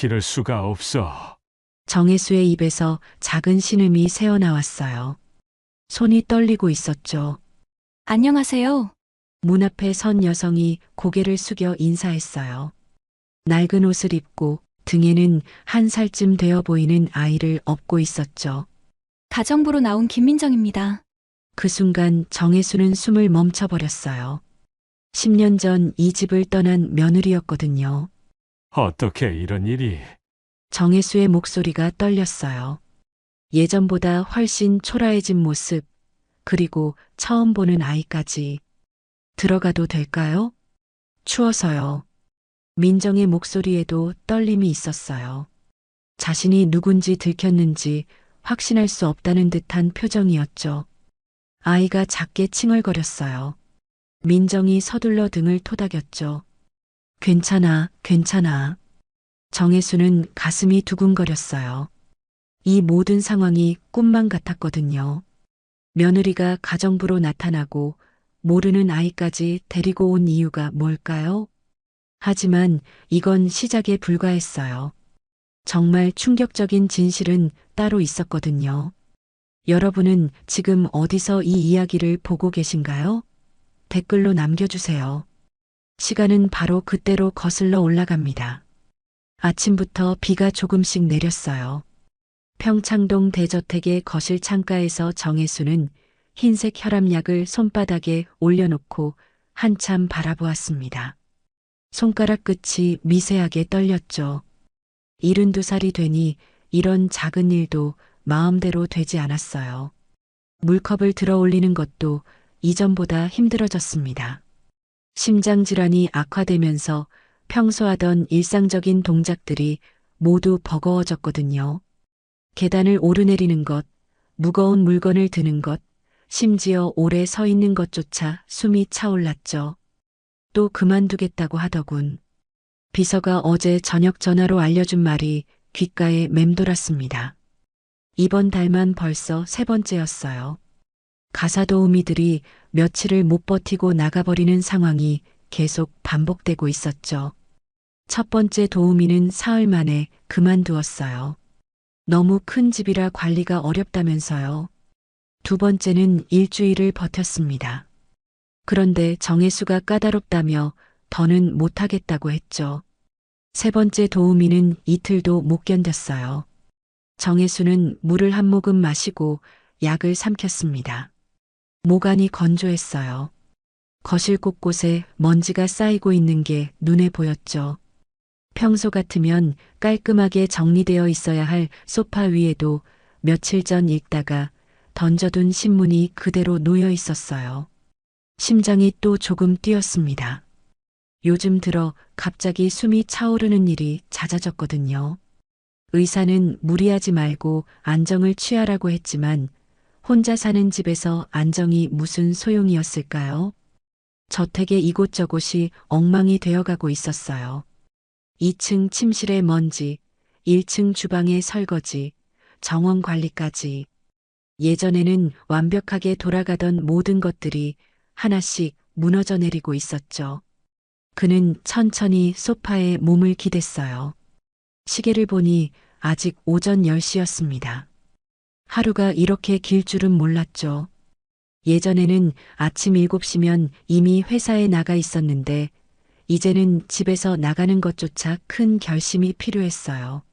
기를 수가 없어. 정혜수의 입에서 작은 신음이 새어나왔어요. 손이 떨리고 있었죠. 안녕하세요. 문 앞에 선 여성이 고개를 숙여 인사했어요. 낡은 옷을 입고 등에는 한 살쯤 되어 보이는 아이를 업고 있었죠. 가정부로 나온 김민정입니다. 그 순간 정혜수는 숨을 멈춰버렸어요. 10년 전 이 집을 떠난 며느리였거든요. 어떻게 이런 일이? 정혜수의 목소리가 떨렸어요. 예전보다 훨씬 초라해진 모습, 그리고 처음 보는 아이까지. 들어가도 될까요? 추워서요. 민정의 목소리에도 떨림이 있었어요. 자신이 누군지 들켰는지 확신할 수 없다는 듯한 표정이었죠. 아이가 작게 칭얼거렸어요. 민정이 서둘러 등을 토닥였죠. 괜찮아, 괜찮아. 정혜수는 가슴이 두근거렸어요. 이 모든 상황이 꿈만 같았거든요. 며느리가 가정부로 나타나고 모르는 아이까지 데리고 온 이유가 뭘까요? 하지만 이건 시작에 불과했어요. 정말 충격적인 진실은 따로 있었거든요. 여러분은 지금 어디서 이 이야기를 보고 계신가요? 댓글로 남겨주세요. 시간은 바로 그때로 거슬러 올라갑니다. 아침부터 비가 조금씩 내렸어요. 평창동 대저택의 거실 창가에서 정혜수는 흰색 혈압약을 손바닥에 올려놓고 한참 바라보았습니다. 손가락 끝이 미세하게 떨렸죠. 72살이 되니 이런 작은 일도 마음대로 되지 않았어요. 물컵을 들어 올리는 것도 이전보다 힘들어졌습니다. 심장질환이 악화되면서 평소 하던 일상적인 동작들이 모두 버거워졌거든요. 계단을 오르내리는 것, 무거운 물건을 드는 것, 심지어 오래 서 있는 것조차 숨이 차올랐죠. 또 그만두겠다고 하더군. 비서가 어제 저녁 전화로 알려준 말이 귓가에 맴돌았습니다. 이번 달만 벌써 3번째였어요. 가사 도우미들이 며칠을 못 버티고 나가버리는 상황이 계속 반복되고 있었죠. 첫 번째 도우미는 사흘 만에 그만두었어요. 너무 큰 집이라 관리가 어렵다면서요. 두 번째는 일주일을 버텼습니다. 그런데 정혜수가 까다롭다며 더는 못하겠다고 했죠. 세 번째 도우미는 이틀도 못 견뎠어요. 정혜수는 물을 한 모금 마시고 약을 삼켰습니다. 모간이 건조했어요. 거실 곳곳에 먼지가 쌓이고 있는 게 눈에 보였죠. 평소 같으면 깔끔하게 정리되어 있어야 할 소파 위에도 며칠 전 읽다가 던져둔 신문이 그대로 놓여 있었어요. 심장이 또 조금 뛰었습니다. 요즘 들어 갑자기 숨이 차오르는 일이 잦아졌거든요. 의사는 무리하지 말고 안정을 취하라고 했지만 혼자 사는 집에서 안정이 무슨 소용이었을까요? 저택의 이곳저곳이 엉망이 되어가고 있었어요. 2층 침실의 먼지, 1층 주방의 설거지, 정원 관리까지. 예전에는 완벽하게 돌아가던 모든 것들이 하나씩 무너져 내리고 있었죠. 그는 천천히 소파에 몸을 기댔어요. 시계를 보니 아직 오전 10시였습니다. 하루가 이렇게 길 줄은 몰랐죠. 예전에는 아침 7시면 이미 회사에 나가 있었는데 이제는 집에서 나가는 것조차 큰 결심이 필요했어요.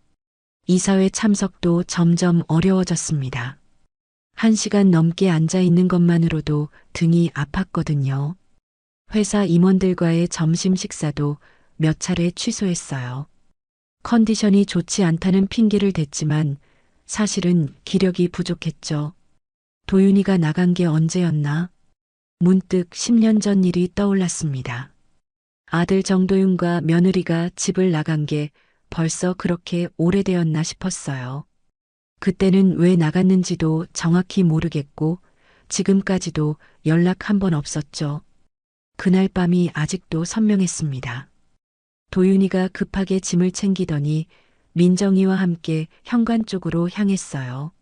이사회 참석도 점점 어려워졌습니다. 1시간 넘게 앉아 있는 것만으로도 등이 아팠거든요. 회사 임원들과의 점심 식사도 몇 차례 취소했어요. 컨디션이 좋지 않다는 핑계를 댔지만 사실은 기력이 부족했죠. 도윤이가 나간 게 언제였나? 문득 10년 전 일이 떠올랐습니다. 아들 정도윤과 며느리가 집을 나간 게 벌써 그렇게 오래되었나 싶었어요. 그때는 왜 나갔는지도 정확히 모르겠고 지금까지도 연락 한 번 없었죠. 그날 밤이 아직도 선명했습니다. 도윤이가 급하게 짐을 챙기더니 민정이와 함께 현관 쪽으로 향했어요.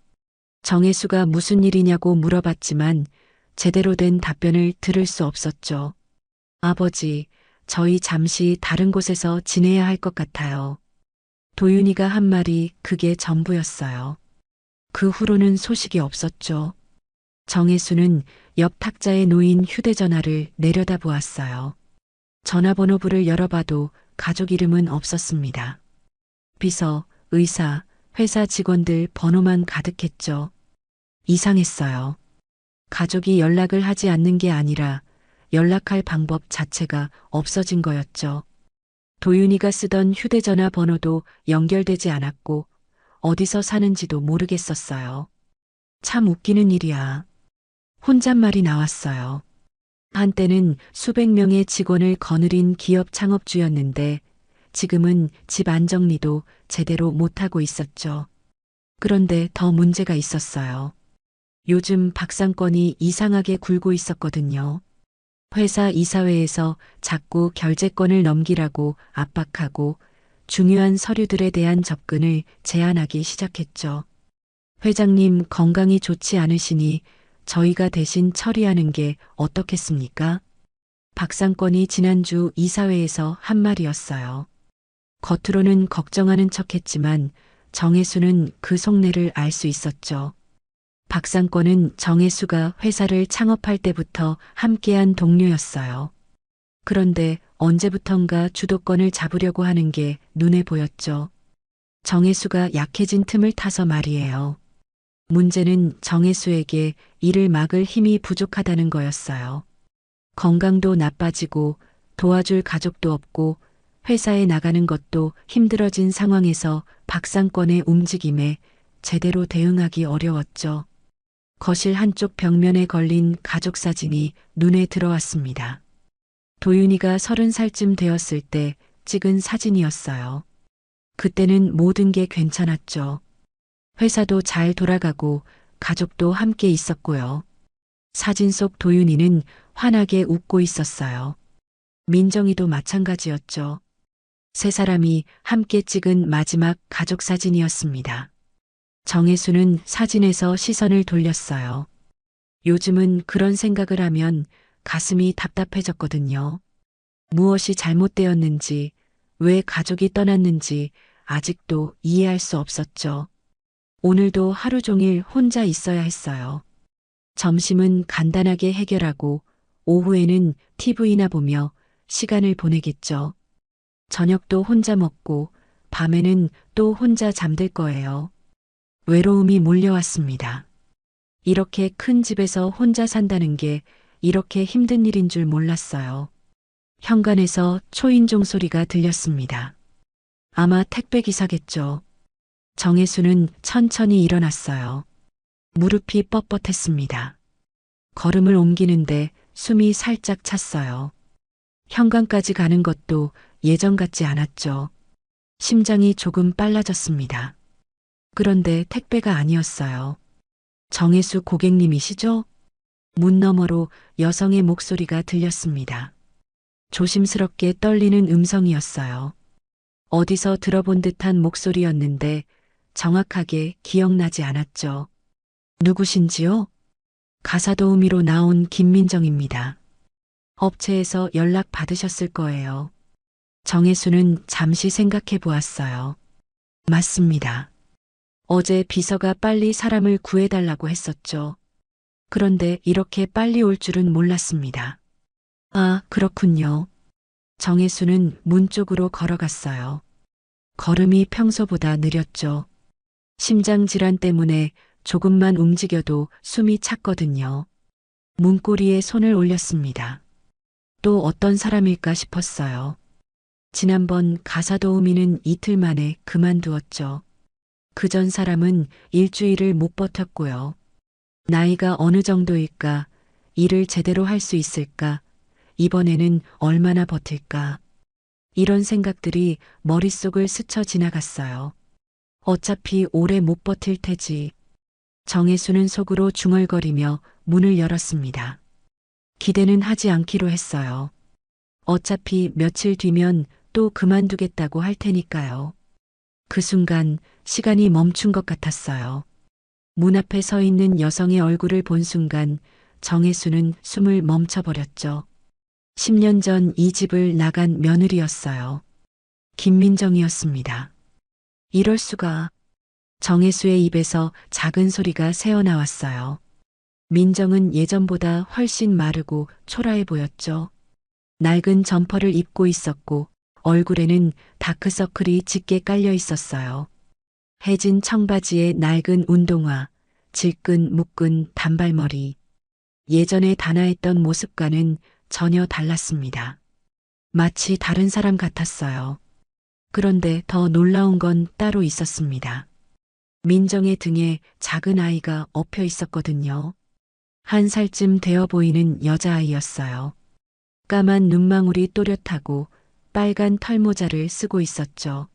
정혜수가 무슨 일이냐고 물어봤지만 제대로 된 답변을 들을 수 없었죠. 아버지, 저희 잠시 다른 곳에서 지내야 할 것 같아요. 도윤이가 한 말이 그게 전부였어요. 그 후로는 소식이 없었죠. 정혜수는 옆 탁자에 놓인 휴대전화를 내려다보았어요. 전화번호부를 열어봐도 가족 이름은 없었습니다. 비서, 의사, 회사 직원들 번호만 가득했죠. 이상했어요. 가족이 연락을 하지 않는 게 아니라 연락할 방법 자체가 없어진 거였죠. 도윤이가 쓰던 휴대전화 번호도 연결되지 않았고 어디서 사는지도 모르겠었어요. 참 웃기는 일이야. 혼잣말이 나왔어요. 한때는 수백 명의 직원을 거느린 기업 창업주였는데 지금은 집 안정리도 제대로 못하고 있었죠. 그런데 더 문제가 있었어요. 요즘 박상권이 이상하게 굴고 있었거든요. 회사 이사회에서 자꾸 결재권을 넘기라고 압박하고 중요한 서류들에 대한 접근을 제한하기 시작했죠. 회장님 건강이 좋지 않으시니 저희가 대신 처리하는 게 어떻겠습니까? 박상권이 지난주 이사회에서 한 말이었어요. 겉으로는 걱정하는 척했지만 정혜수는 그 속내를 알 수 있었죠. 박상권은 정혜수가 회사를 창업할 때부터 함께한 동료였어요. 그런데 언제부턴가 주도권을 잡으려고 하는 게 눈에 보였죠. 정혜수가 약해진 틈을 타서 말이에요. 문제는 정혜수에게 이를 막을 힘이 부족하다는 거였어요. 건강도 나빠지고 도와줄 가족도 없고 회사에 나가는 것도 힘들어진 상황에서 박상권의 움직임에 제대로 대응하기 어려웠죠. 거실 한쪽 벽면에 걸린 가족 사진이 눈에 들어왔습니다. 도윤이가 30살쯤 되었을 때 찍은 사진이었어요. 그때는 모든 게 괜찮았죠. 회사도 잘 돌아가고 가족도 함께 있었고요. 사진 속 도윤이는 환하게 웃고 있었어요. 민정이도 마찬가지였죠. 세 사람이 함께 찍은 마지막 가족 사진이었습니다. 정혜수는 사진에서 시선을 돌렸어요. 요즘은 그런 생각을 하면 가슴이 답답해졌거든요. 무엇이 잘못되었는지, 왜 가족이 떠났는지 아직도 이해할 수 없었죠. 오늘도 하루 종일 혼자 있어야 했어요. 점심은 간단하게 해결하고 오후에는 TV나 보며 시간을 보내겠죠. 저녁도 혼자 먹고 밤에는 또 혼자 잠들 거예요. 외로움이 몰려왔습니다. 이렇게 큰 집에서 혼자 산다는 게 이렇게 힘든 일인 줄 몰랐어요. 현관에서 초인종 소리가 들렸습니다. 아마 택배 기사겠죠. 정혜수는 천천히 일어났어요. 무릎이 뻣뻣했습니다. 걸음을 옮기는데 숨이 살짝 찼어요. 현관까지 가는 것도 예전 같지 않았죠. 심장이 조금 빨라졌습니다. 그런데 택배가 아니었어요. 정혜수 고객님이시죠? 문 너머로 여성의 목소리가 들렸습니다. 조심스럽게 떨리는 음성이었어요. 어디서 들어본 듯한 목소리였는데 정확하게 기억나지 않았죠. 누구신지요? 가사도우미로 나온 김민정입니다. 업체에서 연락 받으셨을 거예요. 정혜수는 잠시 생각해 보았어요. 맞습니다. 어제 비서가 빨리 사람을 구해달라고 했었죠. 그런데 이렇게 빨리 올 줄은 몰랐습니다. 아, 그렇군요. 정혜수는 문 쪽으로 걸어갔어요. 걸음이 평소보다 느렸죠. 심장 질환 때문에 조금만 움직여도 숨이 찼거든요. 문고리에 손을 올렸습니다. 또 어떤 사람일까 싶었어요. 지난번 가사도우미는 이틀 만에 그만두었죠. 그 전 사람은 일주일을 못 버텼고요. 나이가 어느 정도일까? 일을 제대로 할 수 있을까? 이번에는 얼마나 버틸까? 이런 생각들이 머릿속을 스쳐 지나갔어요. 어차피 오래 못 버틸 테지. 정혜수는 속으로 중얼거리며 문을 열었습니다. 기대는 하지 않기로 했어요. 어차피 며칠 뒤면 또 그만두겠다고 할 테니까요. 그 순간 시간이 멈춘 것 같았어요. 문 앞에 서 있는 여성의 얼굴을 본 순간 정혜수는 숨을 멈춰버렸죠. 10년 전 이 집을 나간 며느리였어요. 김민정이었습니다. 이럴 수가. 정혜수의 입에서 작은 소리가 새어나왔어요. 민정은 예전보다 훨씬 마르고 초라해 보였죠. 낡은 점퍼를 입고 있었고 얼굴에는 다크서클이 짙게 깔려 있었어요. 해진 청바지에 낡은 운동화, 질끈 묶은 단발머리. 예전에 단아했던 모습과는 전혀 달랐습니다. 마치 다른 사람 같았어요. 그런데 더 놀라운 건 따로 있었습니다. 민정의 등에 작은 아이가 엎여 있었거든요. 1살쯤 되어 보이는 여자아이였어요. 까만 눈망울이 또렷하고 빨간 털모자를 쓰고 있었죠.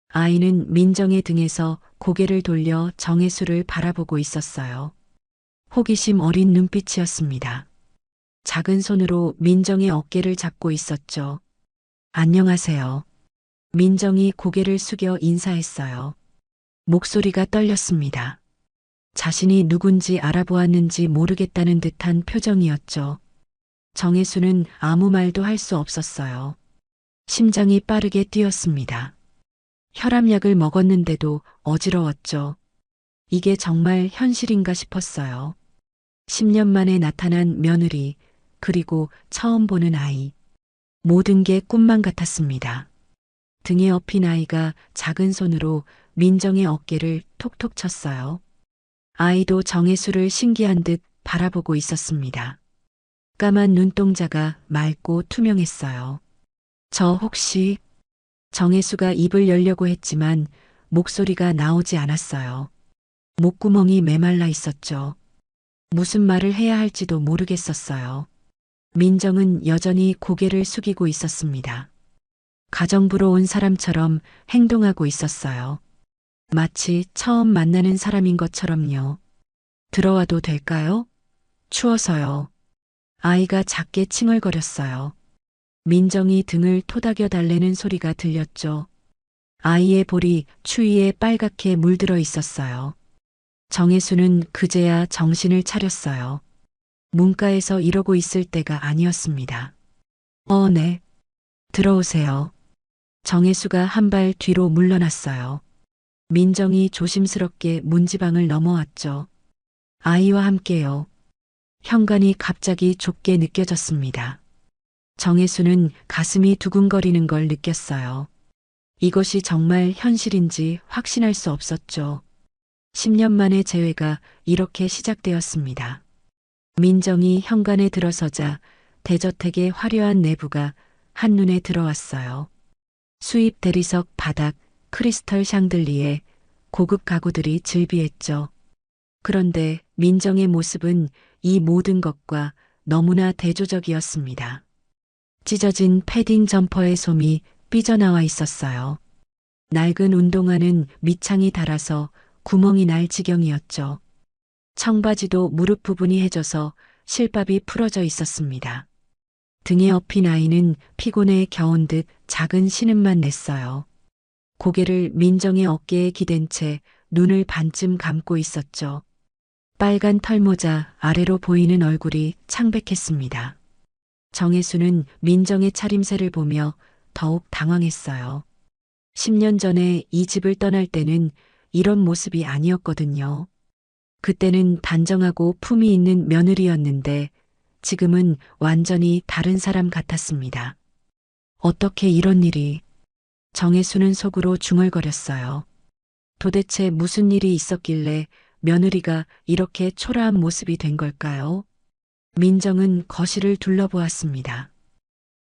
아이는 민정의 등에서 고개를 돌려 정혜수를 바라보고 있었어요. 호기심 어린 눈빛이었습니다. 작은 손으로 민정의 어깨를 잡고 있었죠. 안녕하세요. 민정이 고개를 숙여 인사했어요. 목소리가 떨렸습니다. 자신이 누군지 알아보았는지 모르겠다는 듯한 표정이었죠. 정혜수는 아무 말도 할 수 없었어요. 심장이 빠르게 뛰었습니다. 혈압약을 먹었는데도 어지러웠죠. 이게 정말 현실인가 싶었어요. 10년 만에 나타난 며느리, 그리고 처음 보는 아이. 모든 게 꿈만 같았습니다. 등에 엎인 아이가 작은 손으로 민정의 어깨를 톡톡 쳤어요. 아이도 정혜수를 신기한 듯 바라보고 있었습니다. 까만 눈동자가 맑고 투명했어요. 저 혹시... 정혜수가 입을 열려고 했지만 목소리가 나오지 않았어요. 목구멍이 메말라 있었죠. 무슨 말을 해야 할지도 모르겠었어요. 민정은 여전히 고개를 숙이고 있었습니다. 가정부로 온 사람처럼 행동하고 있었어요. 마치 처음 만나는 사람인 것처럼요. 들어와도 될까요? 추워서요. 아이가 작게 칭얼거렸어요. 민정이 등을 토닥여 달래는 소리가 들렸죠. 아이의 볼이 추위에 빨갛게 물들어 있었어요. 정혜수는 그제야 정신을 차렸어요. 문가에서 이러고 있을 때가 아니었습니다. 네. 들어오세요. 정혜수가 한 발 뒤로 물러났어요. 민정이 조심스럽게 문지방을 넘어왔죠. 아이와 함께요. 현관이 갑자기 좁게 느껴졌습니다. 정혜수는 가슴이 두근거리는 걸 느꼈어요. 이것이 정말 현실인지 확신할 수 없었죠. 10년 만의 재회가 이렇게 시작되었습니다. 민정이 현관에 들어서자 대저택의 화려한 내부가 한눈에 들어왔어요. 수입 대리석 바닥, 크리스털 샹들리에 고급 가구들이 즐비했죠. 그런데 민정의 모습은 이 모든 것과 너무나 대조적이었습니다. 찢어진 패딩 점퍼의 솜이 삐져나와 있었어요. 낡은 운동화는 밑창이 닳아서 구멍이 날 지경이었죠. 청바지도 무릎 부분이 해져서 실밥이 풀어져 있었습니다. 등에 엎인 아이는 피곤에 겨운 듯 작은 신음만 냈어요. 고개를 민정의 어깨에 기댄 채 눈을 반쯤 감고 있었죠. 빨간 털모자 아래로 보이는 얼굴이 창백했습니다. 정혜수는 민정의 차림새를 보며 더욱 당황했어요. 10년 전에 이 집을 떠날 때는 이런 모습이 아니었거든요. 그때는 단정하고 품이 있는 며느리였는데 지금은 완전히 다른 사람 같았습니다. 어떻게 이런 일이... 정혜수는 속으로 중얼거렸어요. 도대체 무슨 일이 있었길래 며느리가 이렇게 초라한 모습이 된 걸까요? 민정은 거실을 둘러보았습니다.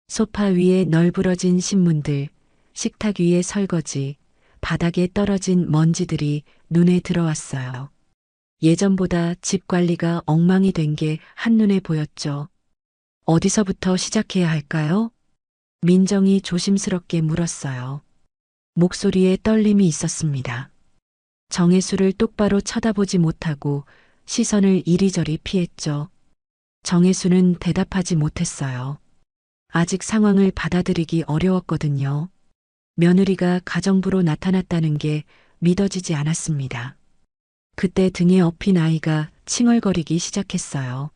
소파 위에 널브러진 신문들, 식탁 위에 설거지, 바닥에 떨어진 먼지들이 눈에 들어왔어요. 예전보다 집 관리가 엉망이 된 게 한눈에 보였죠. 어디서부터 시작해야 할까요? 민정이 조심스럽게 물었어요. 목소리에 떨림이 있었습니다. 정혜수를 똑바로 쳐다보지 못하고 시선을 이리저리 피했죠. 정혜수는 대답하지 못했어요. 아직 상황을 받아들이기 어려웠거든요. 며느리가 가정부로 나타났다는 게 믿어지지 않았습니다. 그때 등에 엎인 아이가 칭얼거리기 시작했어요.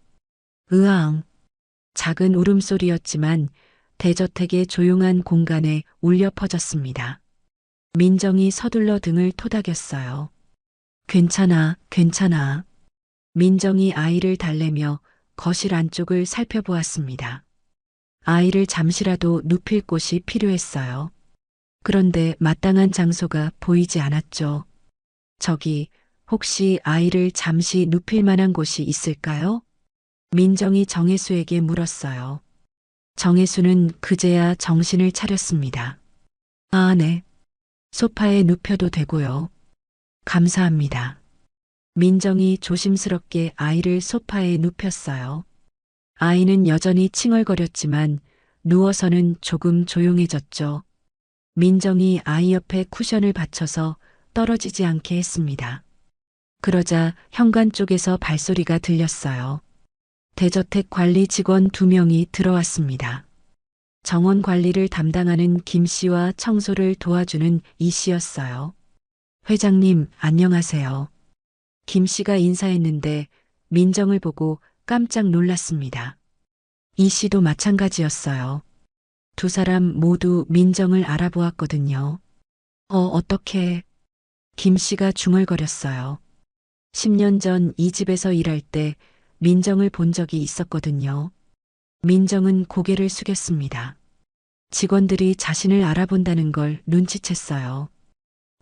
으앙. 작은 울음소리였지만 대저택의 조용한 공간에 울려 퍼졌습니다. 민정이 서둘러 등을 토닥였어요. 괜찮아, 괜찮아. 민정이 아이를 달래며 거실 안쪽을 살펴보았습니다. 아이를 잠시라도 눕힐 곳이 필요했어요. 그런데 마땅한 장소가 보이지 않았죠. 저기, 혹시 아이를 잠시 눕힐 만한 곳이 있을까요? 민정이 정혜수에게 물었어요. 정혜수는 그제야 정신을 차렸습니다. 아, 네. 소파에 눕혀도 되고요. 감사합니다. 민정이 조심스럽게 아이를 소파에 눕혔어요. 아이는 여전히 칭얼거렸지만 누워서는 조금 조용해졌죠. 민정이 아이 옆에 쿠션을 받쳐서 떨어지지 않게 했습니다. 그러자 현관 쪽에서 발소리가 들렸어요. 대저택 관리 직원 2명이 들어왔습니다. 정원 관리를 담당하는 김 씨와 청소를 도와주는 이 씨였어요. 회장님, 안녕하세요. 김 씨가 인사했는데 민정을 보고 깜짝 놀랐습니다. 이 씨도 마찬가지였어요. 두 사람 모두 민정을 알아보았거든요. 어떻게? 김 씨가 중얼거렸어요. 10년 전 이 집에서 일할 때 민정을 본 적이 있었거든요. 민정은 고개를 숙였습니다. 직원들이 자신을 알아본다는 걸 눈치챘어요.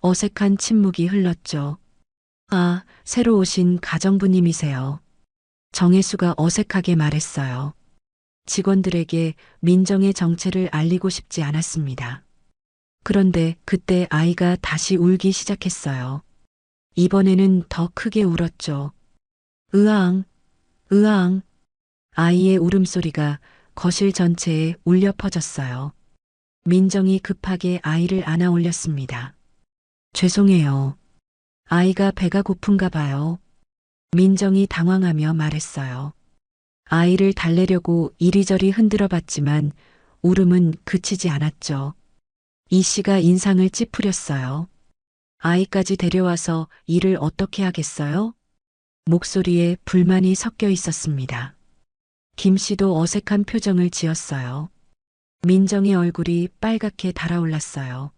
어색한 침묵이 흘렀죠. 아, 새로 오신 가정부님이세요. 정혜수가 어색하게 말했어요. 직원들에게 민정의 정체를 알리고 싶지 않았습니다. 그런데 그때 아이가 다시 울기 시작했어요. 이번에는 더 크게 울었죠. 으앙, 으앙. 아이의 울음소리가 거실 전체에 울려 퍼졌어요. 민정이 급하게 아이를 안아 올렸습니다. 죄송해요. 아이가 배가 고픈가 봐요. 민정이 당황하며 말했어요. 아이를 달래려고 이리저리 흔들어 봤지만 울음은 그치지 않았죠. 이 씨가 인상을 찌푸렸어요. 아이까지 데려와서 일을 어떻게 하겠어요? 목소리에 불만이 섞여 있었습니다. 김 씨도 어색한 표정을 지었어요. 민정의 얼굴이 빨갛게 달아올랐어요.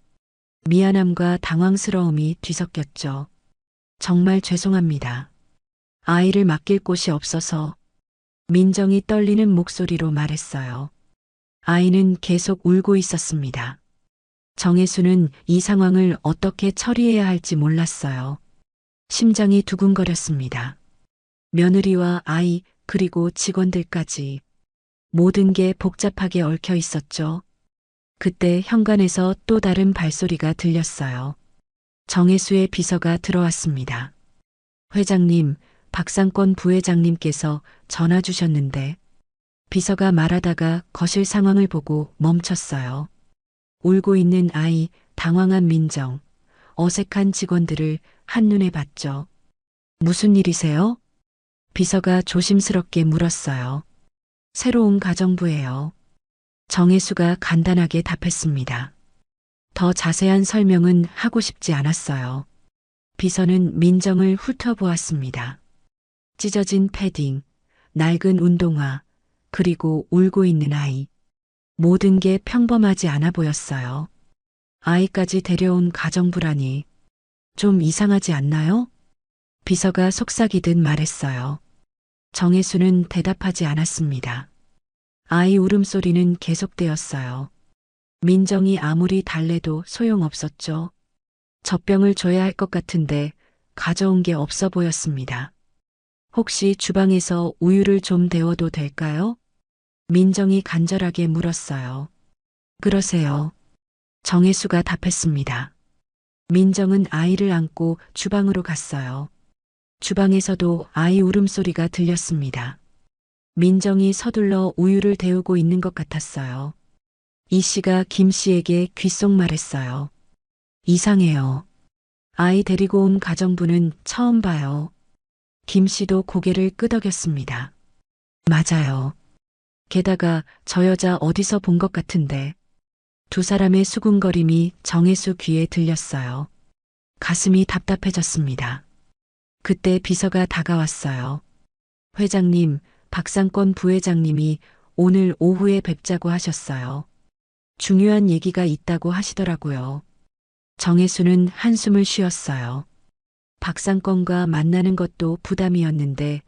미안함과 당황스러움이 뒤섞였죠. 정말 죄송합니다. 아이를 맡길 곳이 없어서. 민정이 떨리는 목소리로 말했어요. 아이는 계속 울고 있었습니다. 정혜수는 이 상황을 어떻게 처리해야 할지 몰랐어요. 심장이 두근거렸습니다. 며느리와 아이, 그리고 직원들까지 모든 게 복잡하게 얽혀 있었죠. 그때 현관에서 또 다른 발소리가 들렸어요. 정혜수의 비서가 들어왔습니다. 회장님, 박상권 부회장님께서 전화 주셨는데. 비서가 말하다가 거실 상황을 보고 멈췄어요. 울고 있는 아이, 당황한 민정, 어색한 직원들을 한눈에 봤죠. 무슨 일이세요? 비서가 조심스럽게 물었어요. 새로운 가정부예요. 정혜수가 간단하게 답했습니다. 더 자세한 설명은 하고 싶지 않았어요. 비서는 민정을 훑어보았습니다. 찢어진 패딩, 낡은 운동화, 그리고 울고 있는 아이. 모든 게 평범하지 않아 보였어요. 아이까지 데려온 가정부라니 좀 이상하지 않나요? 비서가 속삭이듯 말했어요. 정혜수는 대답하지 않았습니다. 아이 울음소리는 계속되었어요. 민정이 아무리 달래도 소용없었죠. 젖병을 줘야 할 것 같은데 가져온 게 없어 보였습니다. 혹시 주방에서 우유를 좀 데워도 될까요? 민정이 간절하게 물었어요. 그러세요. 정혜수가 답했습니다. 민정은 아이를 안고 주방으로 갔어요. 주방에서도 아이 울음소리가 들렸습니다. 민정이 서둘러 우유를 데우고 있는 것 같았어요. 이 씨가 김 씨에게 귓속말했어요. 이상해요. 아이 데리고 온 가정부는 처음 봐요. 김 씨도 고개를 끄덕였습니다. 맞아요. 게다가 저 여자 어디서 본 것 같은데. 두 사람의 수군거림이 정혜수 귀에 들렸어요. 가슴이 답답해졌습니다. 그때 비서가 다가왔어요. 회장님, 박상권 부회장님이 오늘 오후에 뵙자고 하셨어요. 중요한 얘기가 있다고 하시더라고요. 정혜수는 한숨을 쉬었어요. 박상권과 만나는 것도 부담이었는데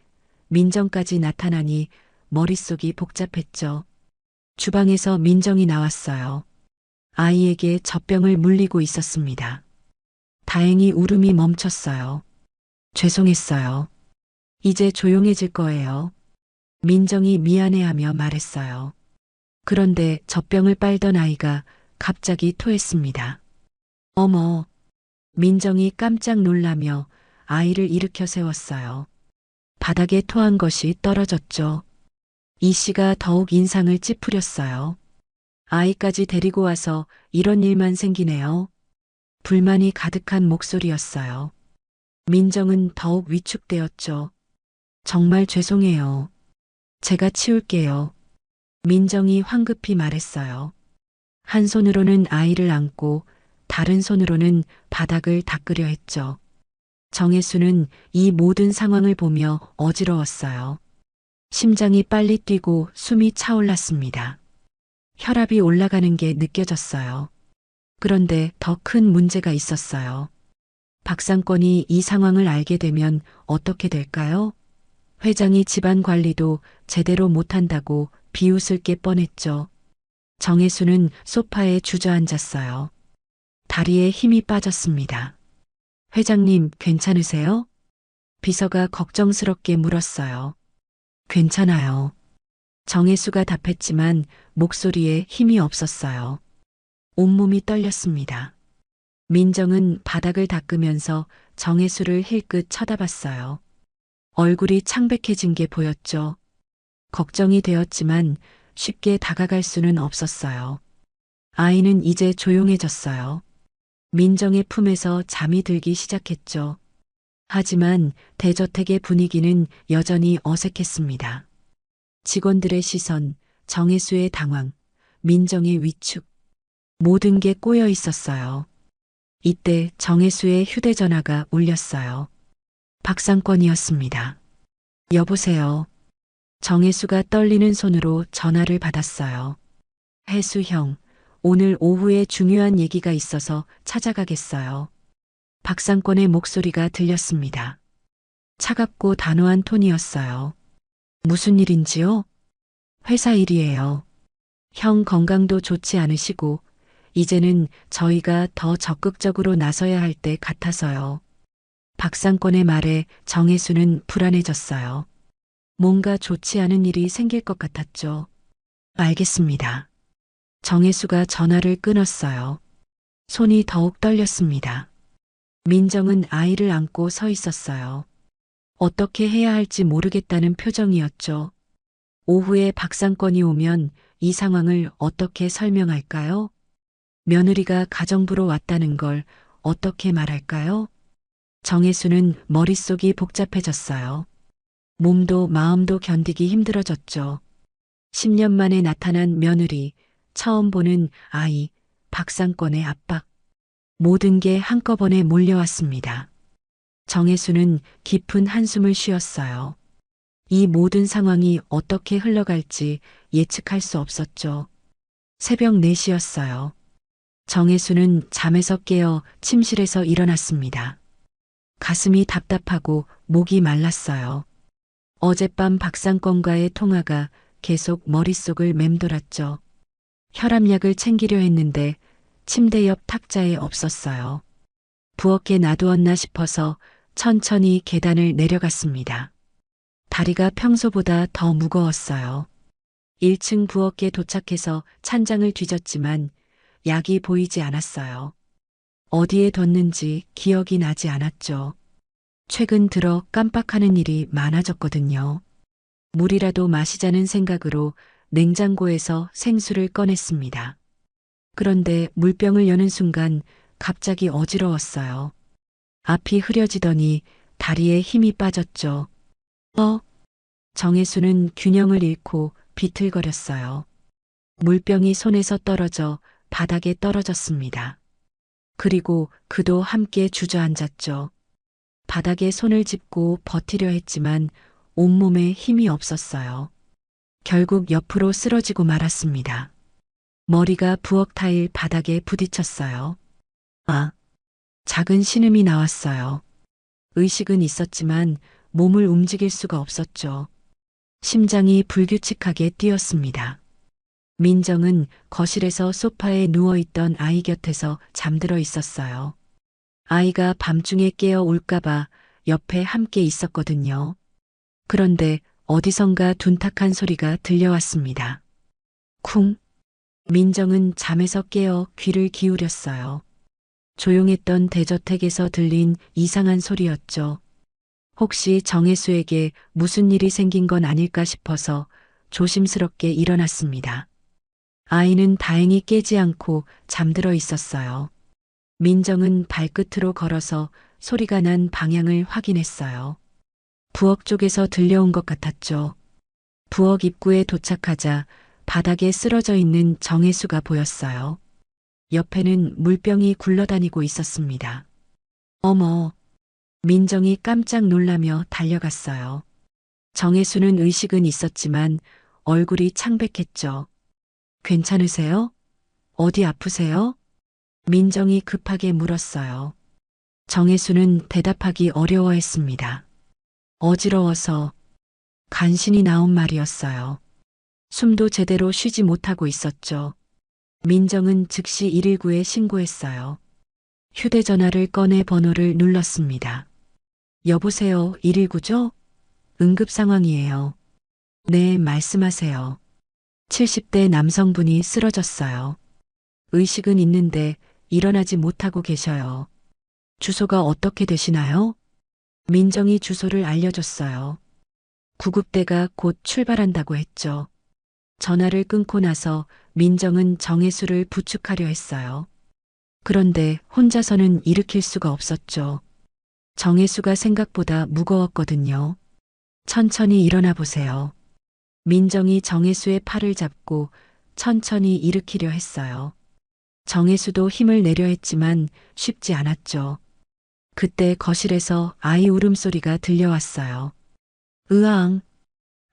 민정까지 나타나니 머릿속이 복잡했죠. 주방에서 민정이 나왔어요. 아이에게 젖병을 물리고 있었습니다. 다행히 울음이 멈췄어요. 죄송했어요. 이제 조용해질 거예요. 민정이 미안해하며 말했어요. 그런데 젖병을 빨던 아이가 갑자기 토했습니다. 어머! 민정이 깜짝 놀라며 아이를 일으켜 세웠어요. 바닥에 토한 것이 떨어졌죠. 이 씨가 더욱 인상을 찌푸렸어요. 아이까지 데리고 와서 이런 일만 생기네요. 불만이 가득한 목소리였어요. 민정은 더욱 위축되었죠. 정말 죄송해요. 제가 치울게요. 민정이 황급히 말했어요. 한 손으로는 아이를 안고 다른 손으로는 바닥을 닦으려 했죠. 정혜수는 이 모든 상황을 보며 어지러웠어요. 심장이 빨리 뛰고 숨이 차올랐습니다. 혈압이 올라가는 게 느껴졌어요. 그런데 더 큰 문제가 있었어요. 박상권이 이 상황을 알게 되면 어떻게 될까요? 회장이 집안 관리도 제대로 못한다고 비웃을 게 뻔했죠. 정혜수는 소파에 주저앉았어요. 다리에 힘이 빠졌습니다. 회장님, 괜찮으세요? 비서가 걱정스럽게 물었어요. 괜찮아요. 정혜수가 답했지만 목소리에 힘이 없었어요. 온몸이 떨렸습니다. 민정은 바닥을 닦으면서 정혜수를 힐끗 쳐다봤어요. 얼굴이 창백해진 게 보였죠. 걱정이 되었지만 쉽게 다가갈 수는 없었어요. 아이는 이제 조용해졌어요. 민정의 품에서 잠이 들기 시작했죠. 하지만 대저택의 분위기는 여전히 어색했습니다. 직원들의 시선, 정혜수의 당황, 민정의 위축, 모든 게 꼬여 있었어요. 이때 정혜수의 휴대전화가 울렸어요. 박상권이었습니다. 여보세요. 정혜수가 떨리는 손으로 전화를 받았어요. 혜수 형, 오늘 오후에 중요한 얘기가 있어서 찾아가겠어요. 박상권의 목소리가 들렸습니다. 차갑고 단호한 톤이었어요. 무슨 일인지요? 회사 일이에요. 형 건강도 좋지 않으시고 이제는 저희가 더 적극적으로 나서야 할 때 같아서요. 박상권의 말에 정혜수는 불안해졌어요. 뭔가 좋지 않은 일이 생길 것 같았죠. 알겠습니다. 정혜수가 전화를 끊었어요. 손이 더욱 떨렸습니다. 민정은 아이를 안고 서 있었어요. 어떻게 해야 할지 모르겠다는 표정이었죠. 오후에 박상권이 오면 이 상황을 어떻게 설명할까요? 며느리가 가정부로 왔다는 걸 어떻게 말할까요? 정혜수는 머릿속이 복잡해졌어요. 몸도 마음도 견디기 힘들어졌죠. 10년 만에 나타난 며느리, 처음 보는 아이, 박상권의 압박. 모든 게 한꺼번에 몰려왔습니다. 정혜수는 깊은 한숨을 쉬었어요. 이 모든 상황이 어떻게 흘러갈지 예측할 수 없었죠. 새벽 4시였어요. 정혜수는 잠에서 깨어 침실에서 일어났습니다. 가슴이 답답하고 목이 말랐어요. 어젯밤 박상권과의 통화가 계속 머릿속을 맴돌았죠. 혈압약을 챙기려 했는데 침대 옆 탁자에 없었어요. 부엌에 놔두었나 싶어서 천천히 계단을 내려갔습니다. 다리가 평소보다 더 무거웠어요. 1층 부엌에 도착해서 찬장을 뒤졌지만 약이 보이지 않았어요. 어디에 뒀는지 기억이 나지 않았죠. 최근 들어 깜빡하는 일이 많아졌거든요. 물이라도 마시자는 생각으로 냉장고에서 생수를 꺼냈습니다. 그런데 물병을 여는 순간 갑자기 어지러웠어요. 앞이 흐려지더니 다리에 힘이 빠졌죠. 정혜수는 균형을 잃고 비틀거렸어요. 물병이 손에서 떨어져 바닥에 떨어졌습니다. 그리고 그도 함께 주저앉았죠. 바닥에 손을 짚고 버티려 했지만 온몸에 힘이 없었어요. 결국 옆으로 쓰러지고 말았습니다. 머리가 부엌 타일 바닥에 부딪혔어요. 아! 작은 신음이 나왔어요. 의식은 있었지만 몸을 움직일 수가 없었죠. 심장이 불규칙하게 뛰었습니다. 민정은 거실에서 소파에 누워있던 아이 곁에서 잠들어 있었어요. 아이가 밤중에 깨어 올까봐 옆에 함께 있었거든요. 그런데 어디선가 둔탁한 소리가 들려왔습니다. 쿵. 민정은 잠에서 깨어 귀를 기울였어요. 조용했던 대저택에서 들린 이상한 소리였죠. 혹시 정혜수에게 무슨 일이 생긴 건 아닐까 싶어서 조심스럽게 일어났습니다. 아이는 다행히 깨지 않고 잠들어 있었어요. 민정은 발끝으로 걸어서 소리가 난 방향을 확인했어요. 부엌 쪽에서 들려온 것 같았죠. 부엌 입구에 도착하자 바닥에 쓰러져 있는 정혜수가 보였어요. 옆에는 물병이 굴러다니고 있었습니다. 어머! 민정이 깜짝 놀라며 달려갔어요. 정혜수는 의식은 있었지만 얼굴이 창백했죠. 괜찮으세요? 어디 아프세요? 민정이 급하게 물었어요. 정혜수는 대답하기 어려워했습니다. 어지러워서 간신히 나온 말이었어요. 숨도 제대로 쉬지 못하고 있었죠. 민정은 즉시 119에 신고했어요. 휴대전화를 꺼내 번호를 눌렀습니다. 여보세요, 119죠? 응급 상황이에요. 네, 말씀하세요. 70대 남성분이 쓰러졌어요. 의식은 있는데 일어나지 못하고 계셔요. 주소가 어떻게 되시나요? 민정이 주소를 알려줬어요. 구급대가 곧 출발한다고 했죠. 전화를 끊고 나서 민정은 정혜수를 부축하려 했어요. 그런데 혼자서는 일으킬 수가 없었죠. 정혜수가 생각보다 무거웠거든요. 천천히 일어나 보세요. 민정이 정혜수의 팔을 잡고 천천히 일으키려 했어요. 정혜수도 힘을 내려 했지만 쉽지 않았죠. 그때 거실에서 아이 울음소리가 들려왔어요. 으앙!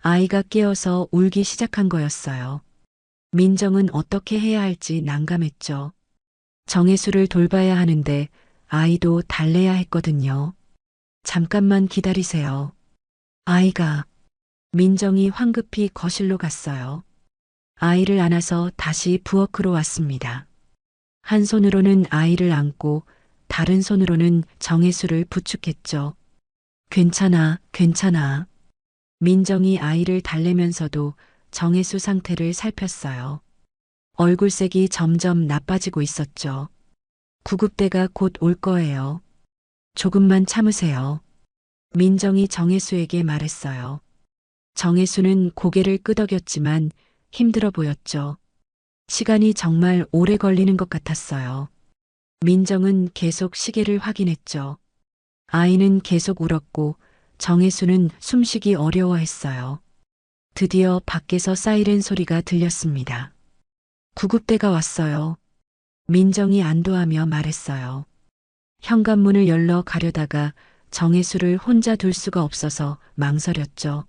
아이가 깨어서 울기 시작한 거였어요. 민정은 어떻게 해야 할지 난감했죠. 정혜수를 돌봐야 하는데 아이도 달래야 했거든요. 잠깐만 기다리세요. 아이가. 민정이 황급히 거실로 갔어요. 아이를 안아서 다시 부엌으로 왔습니다. 한 손으로는 아이를 안고 다른 손으로는 정혜수를 부축했죠. 괜찮아, 괜찮아. 민정이 아이를 달래면서도 정혜수 상태를 살폈어요. 얼굴색이 점점 나빠지고 있었죠. 구급대가 곧 올 거예요. 조금만 참으세요. 민정이 정혜수에게 말했어요. 정혜수는 고개를 끄덕였지만 힘들어 보였죠. 시간이 정말 오래 걸리는 것 같았어요. 민정은 계속 시계를 확인했죠. 아이는 계속 울었고 정혜수는 숨쉬기 어려워했어요. 드디어 밖에서 사이렌 소리가 들렸습니다. 구급대가 왔어요. 민정이 안도하며 말했어요. 현관문을 열러 가려다가 정혜수를 혼자 둘 수가 없어서 망설였죠.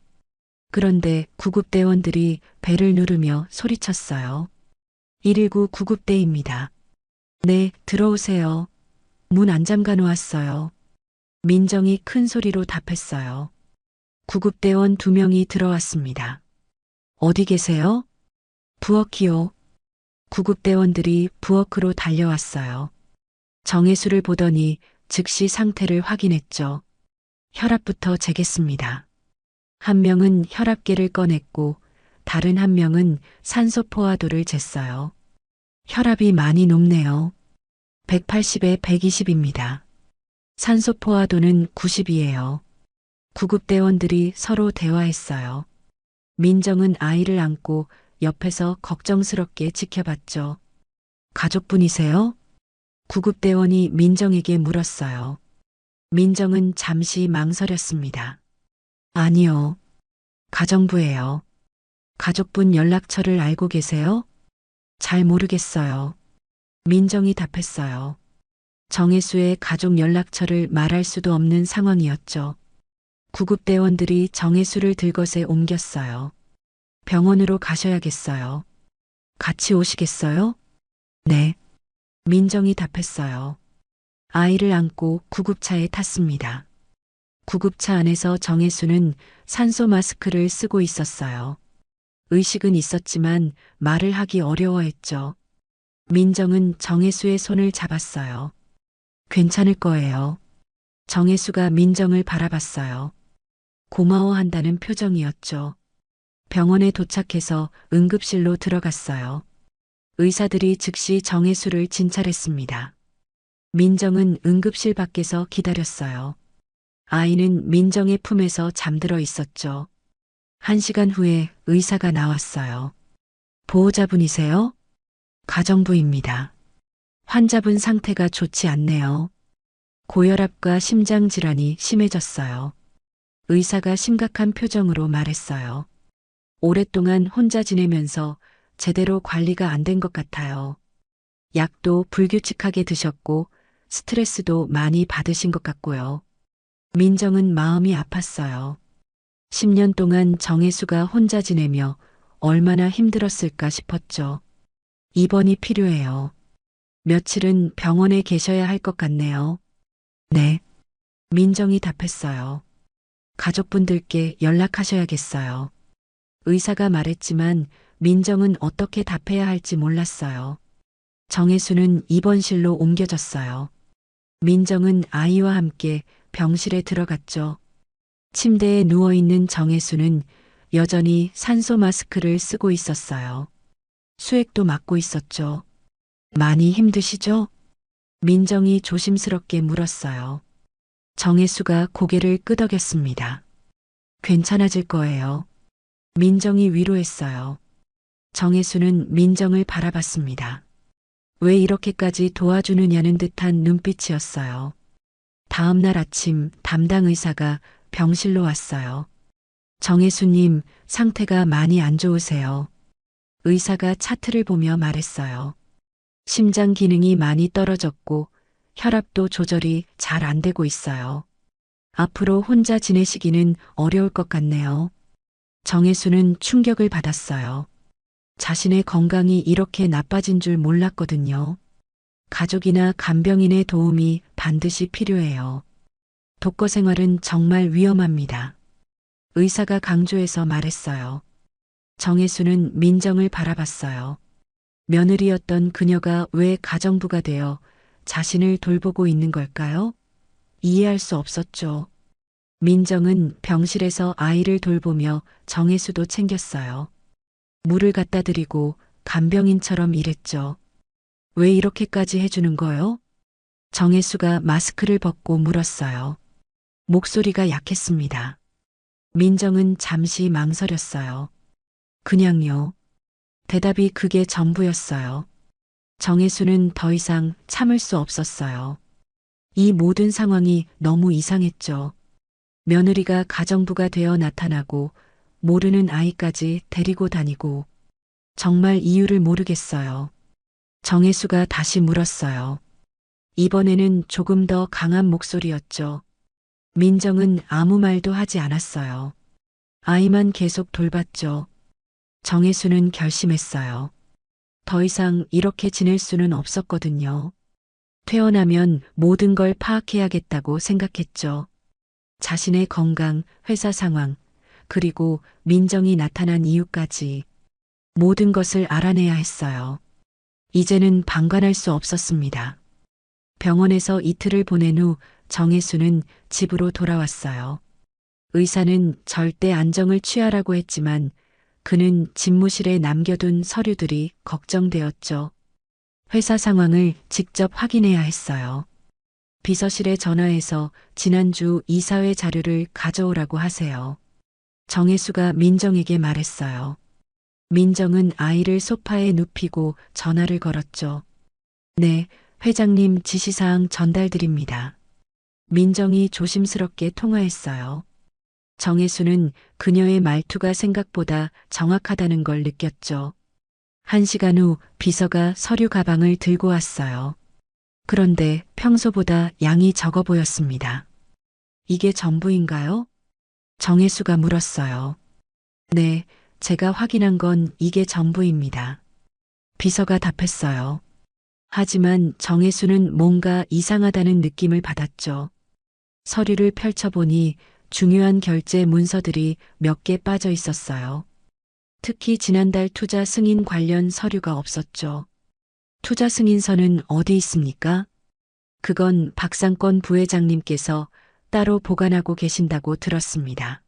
그런데 구급대원들이 벨을 누르며 소리쳤어요. 119 구급대입니다. 네, 들어오세요. 문 안 잠가 놓았어요. 민정이 큰 소리로 답했어요. 구급대원 2명이 들어왔습니다. 어디 계세요? 부엌이요. 구급대원들이 부엌으로 달려왔어요. 정혜수를 보더니 즉시 상태를 확인했죠. 혈압부터 재겠습니다. 한 명은 혈압계를 꺼냈고 다른 한 명은 산소 포화도를 쟀어요. 혈압이 많이 높네요. 180에 120입니다. 산소 포화도는 90이에요. 구급대원들이 서로 대화했어요. 민정은 아이를 안고 옆에서 걱정스럽게 지켜봤죠. 가족분이세요? 구급대원이 민정에게 물었어요. 민정은 잠시 망설였습니다. 아니요. 가정부예요. 가족분 연락처를 알고 계세요? 잘 모르겠어요. 민정이 답했어요. 정혜수의 가족 연락처를 말할 수도 없는 상황이었죠. 구급대원들이 정혜수를 들것에 옮겼어요. 병원으로 가셔야겠어요. 같이 오시겠어요? 네. 민정이 답했어요. 아이를 안고 구급차에 탔습니다. 구급차 안에서 정혜수는 산소 마스크를 쓰고 있었어요. 의식은 있었지만 말을 하기 어려워했죠. 민정은 정혜수의 손을 잡았어요. 괜찮을 거예요. 정혜수가 민정을 바라봤어요. 고마워한다는 표정이었죠. 병원에 도착해서 응급실로 들어갔어요. 의사들이 즉시 정혜수를 진찰했습니다. 민정은 응급실 밖에서 기다렸어요. 아이는 민정의 품에서 잠들어 있었죠. 1시간 후에 의사가 나왔어요. 보호자분이세요? 가정부입니다. 환자분 상태가 좋지 않네요. 고혈압과 심장 질환이 심해졌어요. 의사가 심각한 표정으로 말했어요. 오랫동안 혼자 지내면서 제대로 관리가 안 된 것 같아요. 약도 불규칙하게 드셨고 스트레스도 많이 받으신 것 같고요. 민정은 마음이 아팠어요. 10년 동안 정혜수가 혼자 지내며 얼마나 힘들었을까 싶었죠. 입원이 필요해요. 며칠은 병원에 계셔야 할 것 같네요. 네. 민정이 답했어요. 가족분들께 연락하셔야겠어요. 의사가 말했지만 민정은 어떻게 답해야 할지 몰랐어요. 정혜수는 입원실로 옮겨졌어요. 민정은 아이와 함께 병실에 들어갔죠. 침대에 누워있는 정혜수는 여전히 산소 마스크를 쓰고 있었어요. 수액도 맞고 있었죠. 많이 힘드시죠? 민정이 조심스럽게 물었어요. 정혜수가 고개를 끄덕였습니다. 괜찮아질 거예요. 민정이 위로했어요. 정혜수는 민정을 바라봤습니다. 왜 이렇게까지 도와주느냐는 듯한 눈빛이었어요. 다음 날 아침 담당 의사가 병실로 왔어요. 정혜수님, 상태가 많이 안 좋으세요. 의사가 차트를 보며 말했어요. 심장 기능이 많이 떨어졌고 혈압도 조절이 잘 안 되고 있어요. 앞으로 혼자 지내시기는 어려울 것 같네요. 정혜수는 충격을 받았어요. 자신의 건강이 이렇게 나빠진 줄 몰랐거든요. 가족이나 간병인의 도움이 반드시 필요해요. 독거 생활은 정말 위험합니다. 의사가 강조해서 말했어요. 정혜수는 민정을 바라봤어요. 며느리였던 그녀가 왜 가정부가 되어 자신을 돌보고 있는 걸까요? 이해할 수 없었죠. 민정은 병실에서 아이를 돌보며 정혜수도 챙겼어요. 물을 갖다 드리고 간병인처럼 일했죠. 왜 이렇게까지 해주는 거요? 정혜수가 마스크를 벗고 물었어요. 목소리가 약했습니다. 민정은 잠시 망설였어요. 그냥요. 대답이 그게 전부였어요. 정혜수는 더 이상 참을 수 없었어요. 이 모든 상황이 너무 이상했죠. 며느리가 가정부가 되어 나타나고 모르는 아이까지 데리고 다니고 정말 이유를 모르겠어요. 정혜수가 다시 물었어요. 이번에는 조금 더 강한 목소리였죠. 민정은 아무 말도 하지 않았어요. 아이만 계속 돌봤죠. 정혜수는 결심했어요. 더 이상 이렇게 지낼 수는 없었거든요. 퇴원하면 모든 걸 파악해야겠다고 생각했죠. 자신의 건강, 회사 상황, 그리고 민정이 나타난 이유까지 모든 것을 알아내야 했어요. 이제는 방관할 수 없었습니다. 병원에서 이틀을 보낸 후 정혜수는 집으로 돌아왔어요. 의사는 절대 안정을 취하라고 했지만 그는 집무실에 남겨둔 서류들이 걱정되었죠. 회사 상황을 직접 확인해야 했어요. 비서실에 전화해서 지난주 이사회 자료를 가져오라고 하세요. 정혜수가 민정에게 말했어요. 민정은 아이를 소파에 눕히고 전화를 걸었죠. 네, 회장님 지시사항 전달드립니다. 민정이 조심스럽게 통화했어요. 정혜수는 그녀의 말투가 생각보다 정확하다는 걸 느꼈죠. 1시간 후 비서가 서류 가방을 들고 왔어요. 그런데 평소보다 양이 적어 보였습니다. 이게 전부인가요? 정혜수가 물었어요. 네, 제가 확인한 건 이게 전부입니다. 비서가 답했어요. 하지만 정혜수는 뭔가 이상하다는 느낌을 받았죠. 서류를 펼쳐보니 중요한 결제 문서들이 몇 개 빠져 있었어요. 특히 지난달 투자 승인 관련 서류가 없었죠. 투자 승인서는 어디 있습니까? 그건 박상권 부회장님께서 따로 보관하고 계신다고 들었습니다.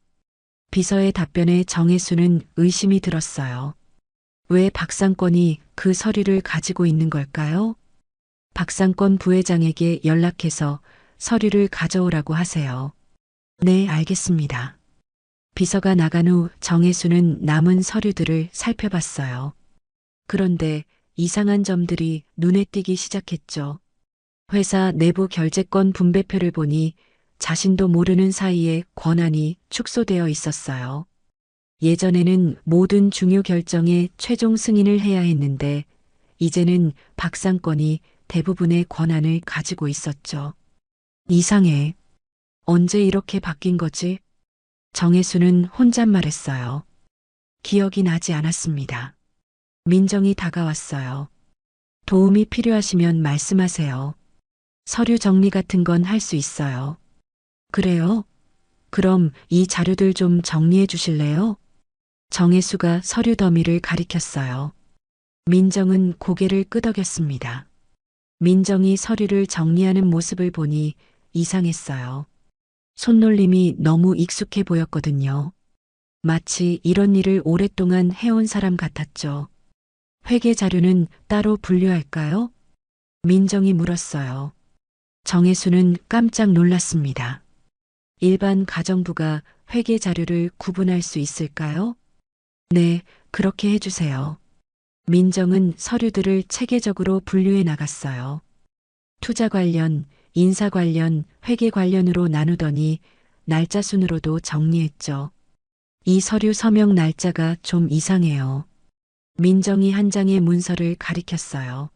비서의 답변에 정혜수는 의심이 들었어요. 왜 박상권이 그 서류를 가지고 있는 걸까요? 박상권 부회장에게 연락해서 서류를 가져오라고 하세요. 네, 알겠습니다. 비서가 나간 후 정혜수는 남은 서류들을 살펴봤어요. 그런데 이상한 점들이 눈에 띄기 시작했죠. 회사 내부 결제권 분배표를 보니 자신도 모르는 사이에 권한이 축소되어 있었어요. 예전에는 모든 중요 결정에 최종 승인을 해야 했는데 이제는 박상권이 대부분의 권한을 가지고 있었죠. 이상해. 언제 이렇게 바뀐 거지? 정혜수는 혼잣말했어요. 기억이 나지 않았습니다. 민정이 다가왔어요. 도움이 필요하시면 말씀하세요. 서류 정리 같은 건 할 수 있어요. 그래요? 그럼 이 자료들 좀 정리해 주실래요? 정혜수가 서류 더미를 가리켰어요. 민정은 고개를 끄덕였습니다. 민정이 서류를 정리하는 모습을 보니 이상했어요. 손놀림이 너무 익숙해 보였거든요. 마치 이런 일을 오랫동안 해온 사람 같았죠. 회계 자료는 따로 분류할까요? 민정이 물었어요. 정혜수는 깜짝 놀랐습니다. 일반 가정부가 회계 자료를 구분할 수 있을까요? 네, 그렇게 해주세요. 민정은 서류들을 체계적으로 분류해 나갔어요. 투자 관련, 인사 관련, 회계 관련으로 나누더니 날짜 순으로도 정리했죠. 이 서류 서명 날짜가 좀 이상해요. 민정이 한 장의 문서를 가리켰어요.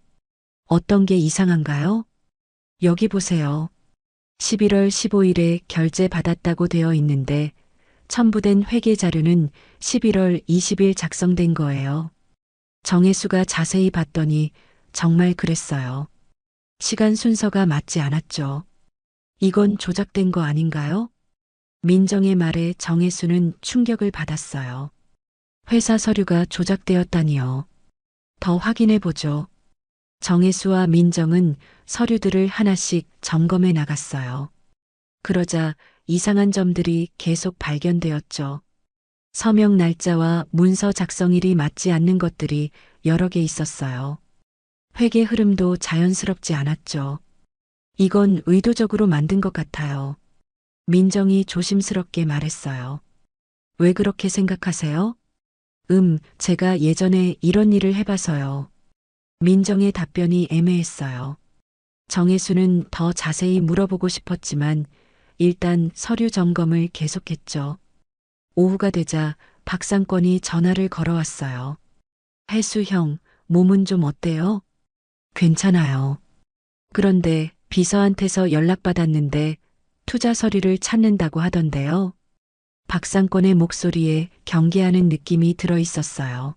어떤 게 이상한가요? 여기 보세요. 11월 15일에 결제 받았다고 되어 있는데 첨부된 회계 자료는 11월 20일 작성된 거예요. 정혜수가 자세히 봤더니 정말 그랬어요. 시간 순서가 맞지 않았죠. 이건 조작된 거 아닌가요? 민정의 말에 정혜수는 충격을 받았어요. 회사 서류가 조작되었다니요. 더 확인해 보죠. 정혜수와 민정은 서류들을 하나씩 점검해 나갔어요. 그러자 이상한 점들이 계속 발견되었죠. 서명 날짜와 문서 작성일이 맞지 않는 것들이 여러 개 있었어요. 회계 흐름도 자연스럽지 않았죠. 이건 의도적으로 만든 것 같아요. 민정이 조심스럽게 말했어요. 왜 그렇게 생각하세요? 제가 예전에 이런 일을 해봐서요. 민정의 답변이 애매했어요. 정혜수는 더 자세히 물어보고 싶었지만 일단 서류 점검을 계속했죠. 오후가 되자 박상권이 전화를 걸어왔어요. 혜수 형, 몸은 좀 어때요? 괜찮아요. 그런데 비서한테서 연락받았는데 투자 서류를 찾는다고 하던데요. 박상권의 목소리에 경계하는 느낌이 들어 있었어요.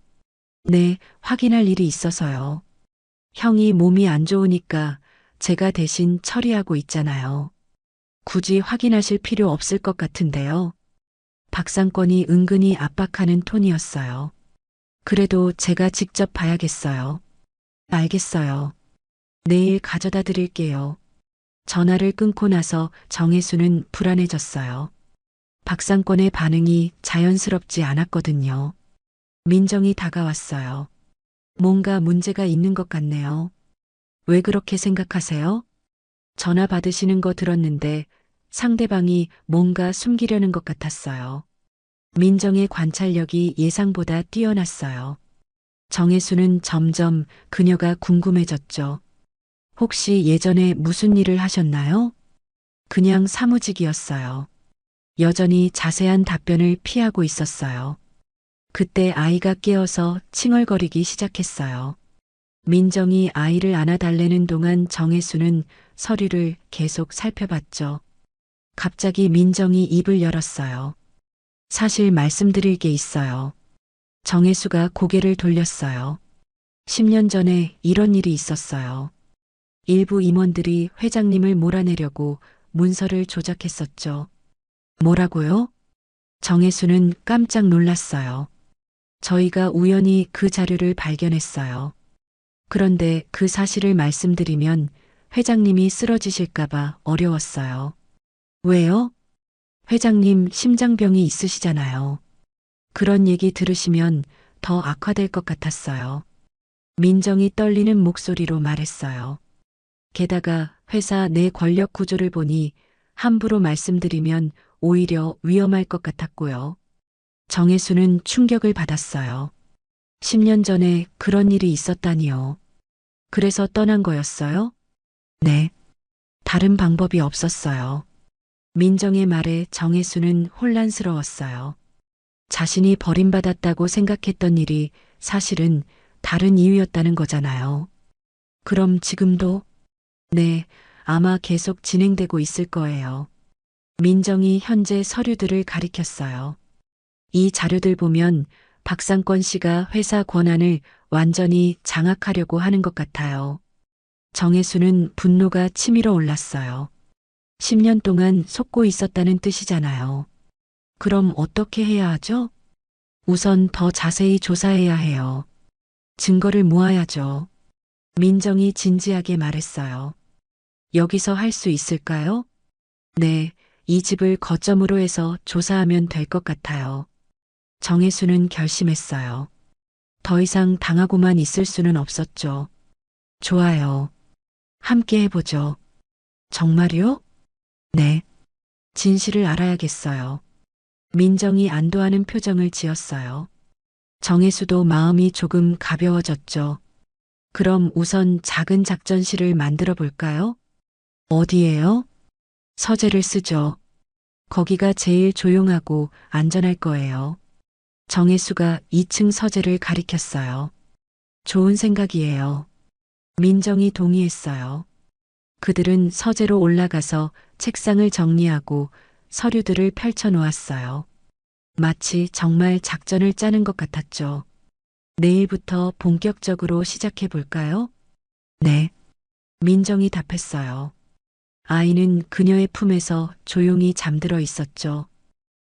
네, 확인할 일이 있어서요. 형이 몸이 안 좋으니까 제가 대신 처리하고 있잖아요. 굳이 확인하실 필요 없을 것 같은데요. 박상권이 은근히 압박하는 톤이었어요. 그래도 제가 직접 봐야겠어요. 알겠어요. 내일 가져다 드릴게요. 전화를 끊고 나서 정혜수는 불안해졌어요. 박상권의 반응이 자연스럽지 않았거든요. 민정이 다가왔어요. 뭔가 문제가 있는 것 같네요. 왜 그렇게 생각하세요? 전화 받으시는 거 들었는데 상대방이 뭔가 숨기려는 것 같았어요. 민정의 관찰력이 예상보다 뛰어났어요. 정혜수는 점점 그녀가 궁금해졌죠. 혹시 예전에 무슨 일을 하셨나요? 그냥 사무직이었어요. 여전히 자세한 답변을 피하고 있었어요. 그때 아이가 깨어서 칭얼거리기 시작했어요. 민정이 아이를 안아달래는 동안 정혜수는 서류를 계속 살펴봤죠. 갑자기 민정이 입을 열었어요. 사실 말씀드릴 게 있어요. 정혜수가 고개를 돌렸어요. 10년 전에 이런 일이 있었어요. 일부 임원들이 회장님을 몰아내려고 문서를 조작했었죠. 뭐라고요? 정혜수는 깜짝 놀랐어요. 저희가 우연히 그 자료를 발견했어요. 그런데 그 사실을 말씀드리면 회장님이 쓰러지실까봐 어려웠어요. 왜요? 회장님 심장병이 있으시잖아요. 그런 얘기 들으시면 더 악화될 것 같았어요. 민정이 떨리는 목소리로 말했어요. 게다가 회사 내 권력 구조를 보니 함부로 말씀드리면 오히려 위험할 것 같았고요. 정혜수는 충격을 받았어요. 10년 전에 그런 일이 있었다니요. 그래서 떠난 거였어요? 네. 다른 방법이 없었어요. 민정의 말에 정혜수는 혼란스러웠어요. 자신이 버림받았다고 생각했던 일이 사실은 다른 이유였다는 거잖아요. 그럼 지금도? 네, 아마 계속 진행되고 있을 거예요. 민정이 현재 서류들을 가리켰어요. 이 자료들 보면 박상권 씨가 회사 권한을 완전히 장악하려고 하는 것 같아요. 정혜수는 분노가 치밀어 올랐어요. 10년 동안 속고 있었다는 뜻이잖아요. 그럼 어떻게 해야 하죠? 우선 더 자세히 조사해야 해요. 증거를 모아야죠. 민정이 진지하게 말했어요. 여기서 할 수 있을까요? 네, 이 집을 거점으로 해서 조사하면 될 것 같아요. 정혜수는 결심했어요. 더 이상 당하고만 있을 수는 없었죠. 좋아요. 함께 해보죠. 정말요? 네. 진실을 알아야겠어요. 민정이 안도하는 표정을 지었어요. 정혜수도 마음이 조금 가벼워졌죠. 그럼 우선 작은 작전실을 만들어 볼까요? 어디에요? 서재를 쓰죠. 거기가 제일 조용하고 안전할 거예요. 정혜수가 2층 서재를 가리켰어요. 좋은 생각이에요. 민정이 동의했어요. 그들은 서재로 올라가서 책상을 정리하고 서류들을 펼쳐 놓았어요. 마치 정말 작전을 짜는 것 같았죠. 내일부터 본격적으로 시작해 볼까요? 네. 민정이 답했어요. 아이는 그녀의 품에서 조용히 잠들어 있었죠.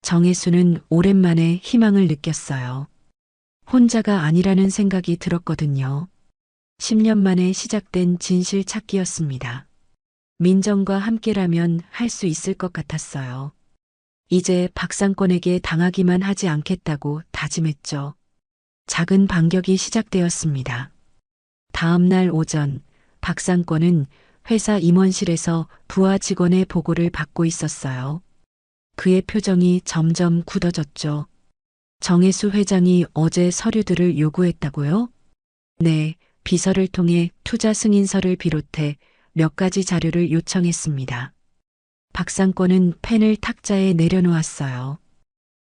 정혜수는 오랜만에 희망을 느꼈어요. 혼자가 아니라는 생각이 들었거든요. 10년 만에 시작된 진실 찾기였습니다. 민정과 함께라면 할 수 있을 것 같았어요. 이제 박상권에게 당하기만 하지 않겠다고 다짐했죠. 작은 반격이 시작되었습니다. 다음 날 오전, 박상권은 회사 임원실에서 부하 직원의 보고를 받고 있었어요. 그의 표정이 점점 굳어졌죠. 정혜수 회장이 어제 서류들을 요구했다고요? 네, 비서를 통해 투자 승인서를 비롯해 몇 가지 자료를 요청했습니다. 박상권은 펜을 탁자에 내려놓았어요.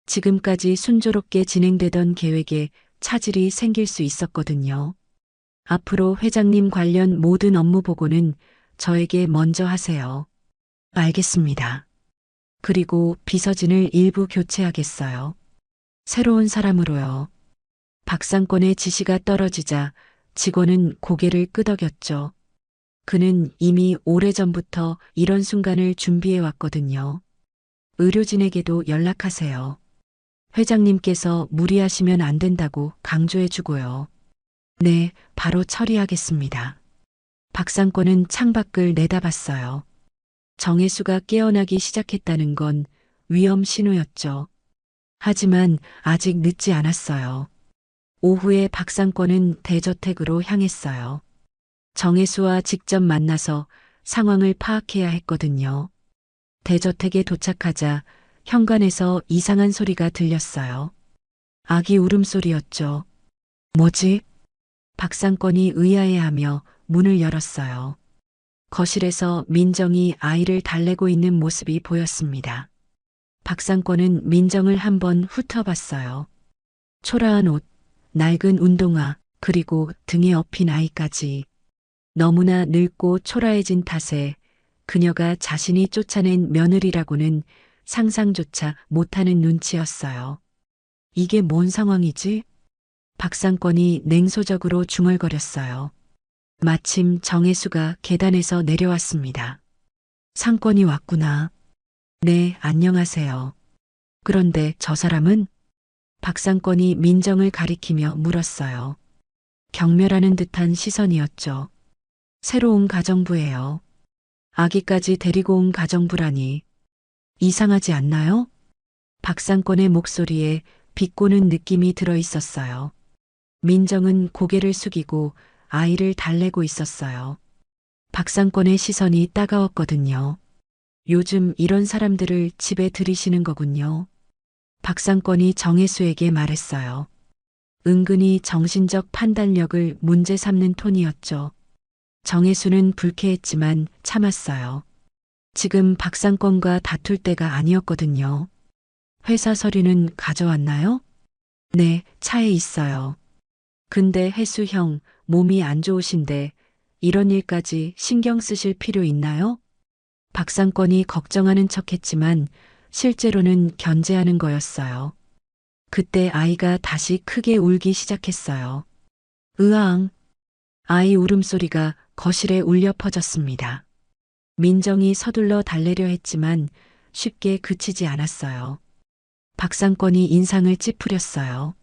지금까지 순조롭게 진행되던 계획에 차질이 생길 수 있었거든요. 앞으로 회장님 관련 모든 업무 보고는 저에게 먼저 하세요. 알겠습니다. 그리고 비서진을 일부 교체하겠어요. 새로운 사람으로요. 박상권의 지시가 떨어지자 직원은 고개를 끄덕였죠. 그는 이미 오래전부터 이런 순간을 준비해 왔거든요. 의료진에게도 연락하세요. 회장님께서 무리하시면 안 된다고 강조해 주고요. 네, 바로 처리하겠습니다. 박상권은 창밖을 내다봤어요. 정혜수가 깨어나기 시작했다는 건 위험 신호였죠. 하지만 아직 늦지 않았어요. 오후에 박상권은 대저택으로 향했어요. 정혜수와 직접 만나서 상황을 파악해야 했거든요. 대저택에 도착하자 현관에서 이상한 소리가 들렸어요. 아기 울음소리였죠. 뭐지? 박상권이 의아해하며 문을 열었어요. 거실에서 민정이 아이를 달래고 있는 모습이 보였습니다. 박상권은 민정을 한번 훑어봤어요. 초라한 옷, 낡은 운동화, 그리고 등에 업힌 아이까지. 너무나 늙고 초라해진 탓에 그녀가 자신이 쫓아낸 며느리라고는 상상조차 못하는 눈치였어요. 이게 뭔 상황이지? 박상권이 냉소적으로 중얼거렸어요. 마침 정혜수가 계단에서 내려왔습니다. 상권이 왔구나. 네, 안녕하세요. 그런데 저 사람은? 박상권이 민정을 가리키며 물었어요. 경멸하는 듯한 시선이었죠. 새로 온 가정부예요. 아기까지 데리고 온 가정부라니. 이상하지 않나요? 박상권의 목소리에 비꼬는 느낌이 들어 있었어요. 민정은 고개를 숙이고 아이를 달래고 있었어요. 박상권의 시선이 따가웠거든요. 요즘 이런 사람들을 집에 들이시는 거군요. 박상권이 정혜수에게 말했어요. 은근히 정신적 판단력을 문제 삼는 톤이었죠. 정혜수는 불쾌했지만 참았어요. 지금 박상권과 다툴 때가 아니었거든요. 회사 서류는 가져왔나요? 네, 차에 있어요. 근데 혜수 형, 몸이 안 좋으신데 이런 일까지 신경 쓰실 필요 있나요? 박상권이 걱정하는 척했지만 실제로는 견제하는 거였어요. 그때 아이가 다시 크게 울기 시작했어요. 으앙. 아이 울음소리가 거실에 울려 퍼졌습니다. 민정이 서둘러 달래려 했지만 쉽게 그치지 않았어요. 박상권이 인상을 찌푸렸어요.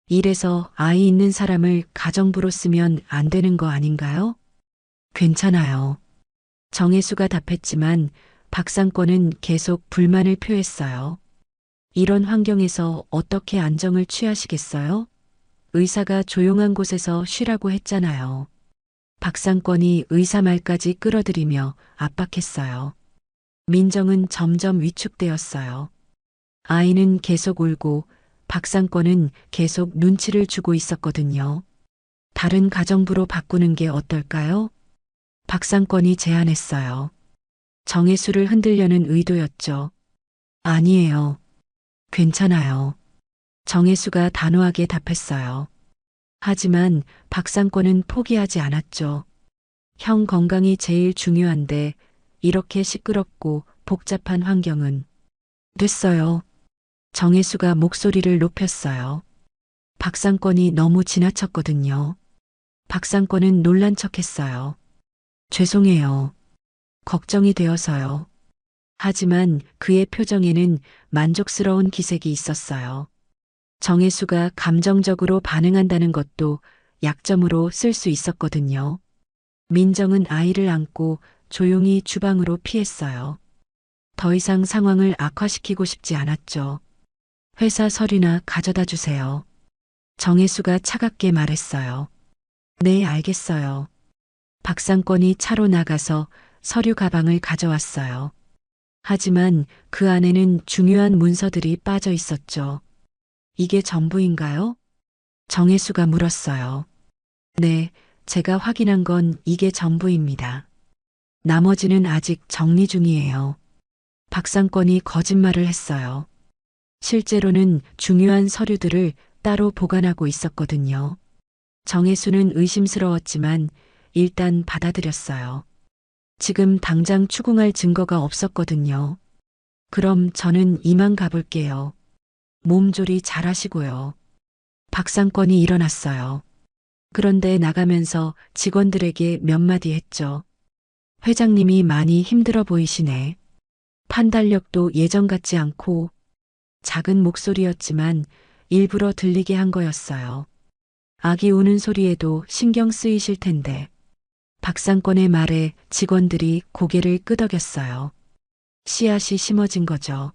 이래서 아이 있는 사람을 가정부로 쓰면 안 되는 거 아닌가요? 괜찮아요. 정혜수가 답했지만 박상권은 계속 불만을 표했어요. 이런 환경에서 어떻게 안정을 취하시겠어요? 의사가 조용한 곳에서 쉬라고 했잖아요. 박상권이 의사 말까지 끌어들이며 압박했어요. 민정은 점점 위축되었어요. 아이는 계속 울고 박상권은 계속 눈치를 주고 있었거든요. 다른 가정부로 바꾸는 게 어떨까요? 박상권이 제안했어요. 정혜수를 흔들려는 의도였죠. 아니에요. 괜찮아요. 정혜수가 단호하게 답했어요. 하지만 박상권은 포기하지 않았죠. 형 건강이 제일 중요한데 이렇게 시끄럽고 복잡한 환경은. 됐어요. 정혜수가 목소리를 높였어요. 박상권이 너무 지나쳤거든요. 박상권은 놀란 척했어요. 죄송해요. 걱정이 되어서요. 하지만 그의 표정에는 만족스러운 기색이 있었어요. 정혜수가 감정적으로 반응한다는 것도 약점으로 쓸 수 있었거든요. 민정은 아이를 안고 조용히 주방으로 피했어요. 더 이상 상황을 악화시키고 싶지 않았죠. 회사 서류나 가져다 주세요. 정혜수가 차갑게 말했어요. 네, 알겠어요. 박상권이 차로 나가서 서류 가방을 가져왔어요. 하지만 그 안에는 중요한 문서들이 빠져 있었죠. 이게 전부인가요? 정혜수가 물었어요. 네, 제가 확인한 건 이게 전부입니다. 나머지는 아직 정리 중이에요. 박상권이 거짓말을 했어요. 실제로는 중요한 서류들을 따로 보관하고 있었거든요. 정혜수는 의심스러웠지만 일단 받아들였어요. 지금 당장 추궁할 증거가 없었거든요. 그럼 저는 이만 가볼게요. 몸조리 잘하시고요. 박상권이 일어났어요. 그런데 나가면서 직원들에게 몇 마디 했죠. 회장님이 많이 힘들어 보이시네. 판단력도 예전 같지 않고. 작은 목소리였지만 일부러 들리게 한 거였어요. 아기 우는 소리에도 신경 쓰이실 텐데. 박상권의 말에 직원들이 고개를 끄덕였어요. 씨앗이 심어진 거죠.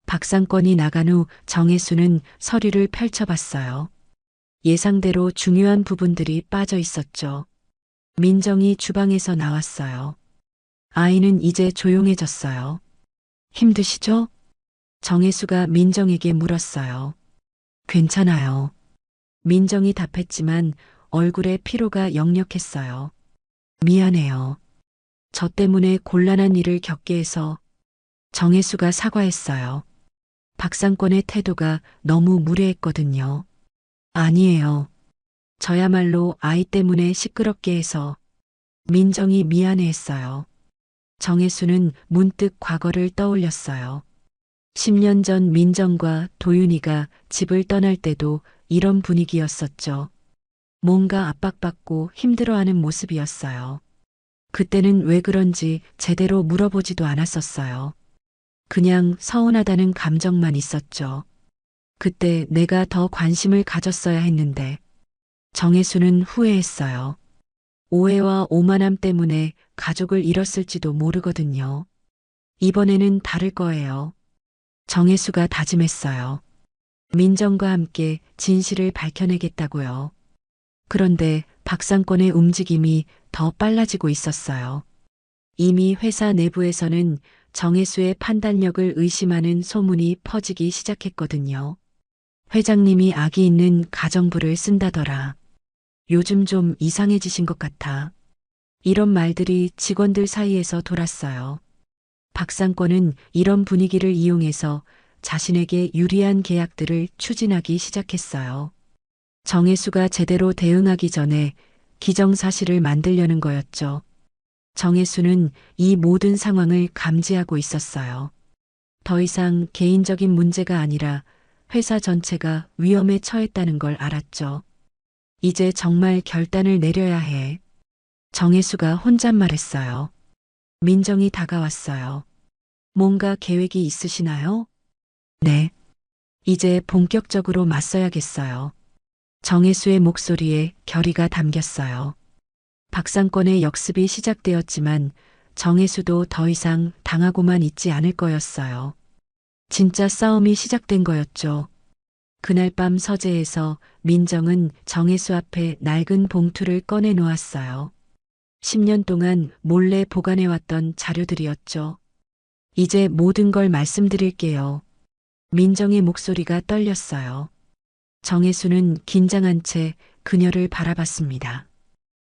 박상권이 나간 후 정혜수는 서류를 펼쳐봤어요. 예상대로 중요한 부분들이 빠져 있었죠. 민정이 주방에서 나왔어요. 아이는 이제 조용해졌어요. 힘드시죠? 정혜수가 민정에게 물었어요. 괜찮아요. 민정이 답했지만 얼굴에 피로가 역력했어요. 미안해요. 저 때문에 곤란한 일을 겪게 해서. 정혜수가 사과했어요. 박상권의 태도가 너무 무례했거든요. 아니에요. 저야말로 아이 때문에 시끄럽게 해서. 민정이 미안해했어요. 정혜수는 문득 과거를 떠올렸어요. 10년 전 민정과 도윤이가 집을 떠날 때도 이런 분위기였었죠. 뭔가 압박받고 힘들어하는 모습이었어요. 그때는 왜 그런지 제대로 물어보지도 않았었어요. 그냥 서운하다는 감정만 있었죠. 그때 내가 더 관심을 가졌어야 했는데 정혜수는 후회했어요. 오해와 오만함 때문에 가족을 잃었을지도 모르거든요. 이번에는 다를 거예요. 정혜수가 다짐했어요. 민정과 함께 진실을 밝혀내겠다고요. 그런데 박상권의 움직임이 더 빨라지고 있었어요. 이미 회사 내부에서는 정혜수의 판단력을 의심하는 소문이 퍼지기 시작했거든요. 회장님이 악이 있는 가정부를 쓴다더라. 요즘 좀 이상해지신 것 같아. 이런 말들이 직원들 사이에서 돌았어요. 박상권은 이런 분위기를 이용해서 자신에게 유리한 계약들을 추진하기 시작했어요. 정혜수가 제대로 대응하기 전에 기정사실을 만들려는 거였죠. 정혜수는 이 모든 상황을 감지하고 있었어요. 더 이상 개인적인 문제가 아니라 회사 전체가 위험에 처했다는 걸 알았죠. 이제 정말 결단을 내려야 해. 정혜수가 혼잣말했어요. 민정이 다가왔어요. 뭔가 계획이 있으시나요? 네. 이제 본격적으로 맞서야겠어요. 정혜수의 목소리에 결의가 담겼어요. 박상권의 역습이 시작되었지만 정혜수도 더 이상 당하고만 있지 않을 거였어요. 진짜 싸움이 시작된 거였죠. 그날 밤 서재에서 민정은 정혜수 앞에 낡은 봉투를 꺼내 놓았어요. 10년 동안 몰래 보관해왔던 자료들이었죠. 이제 모든 걸 말씀드릴게요. 민정의 목소리가 떨렸어요. 정혜수는 긴장한 채 그녀를 바라봤습니다.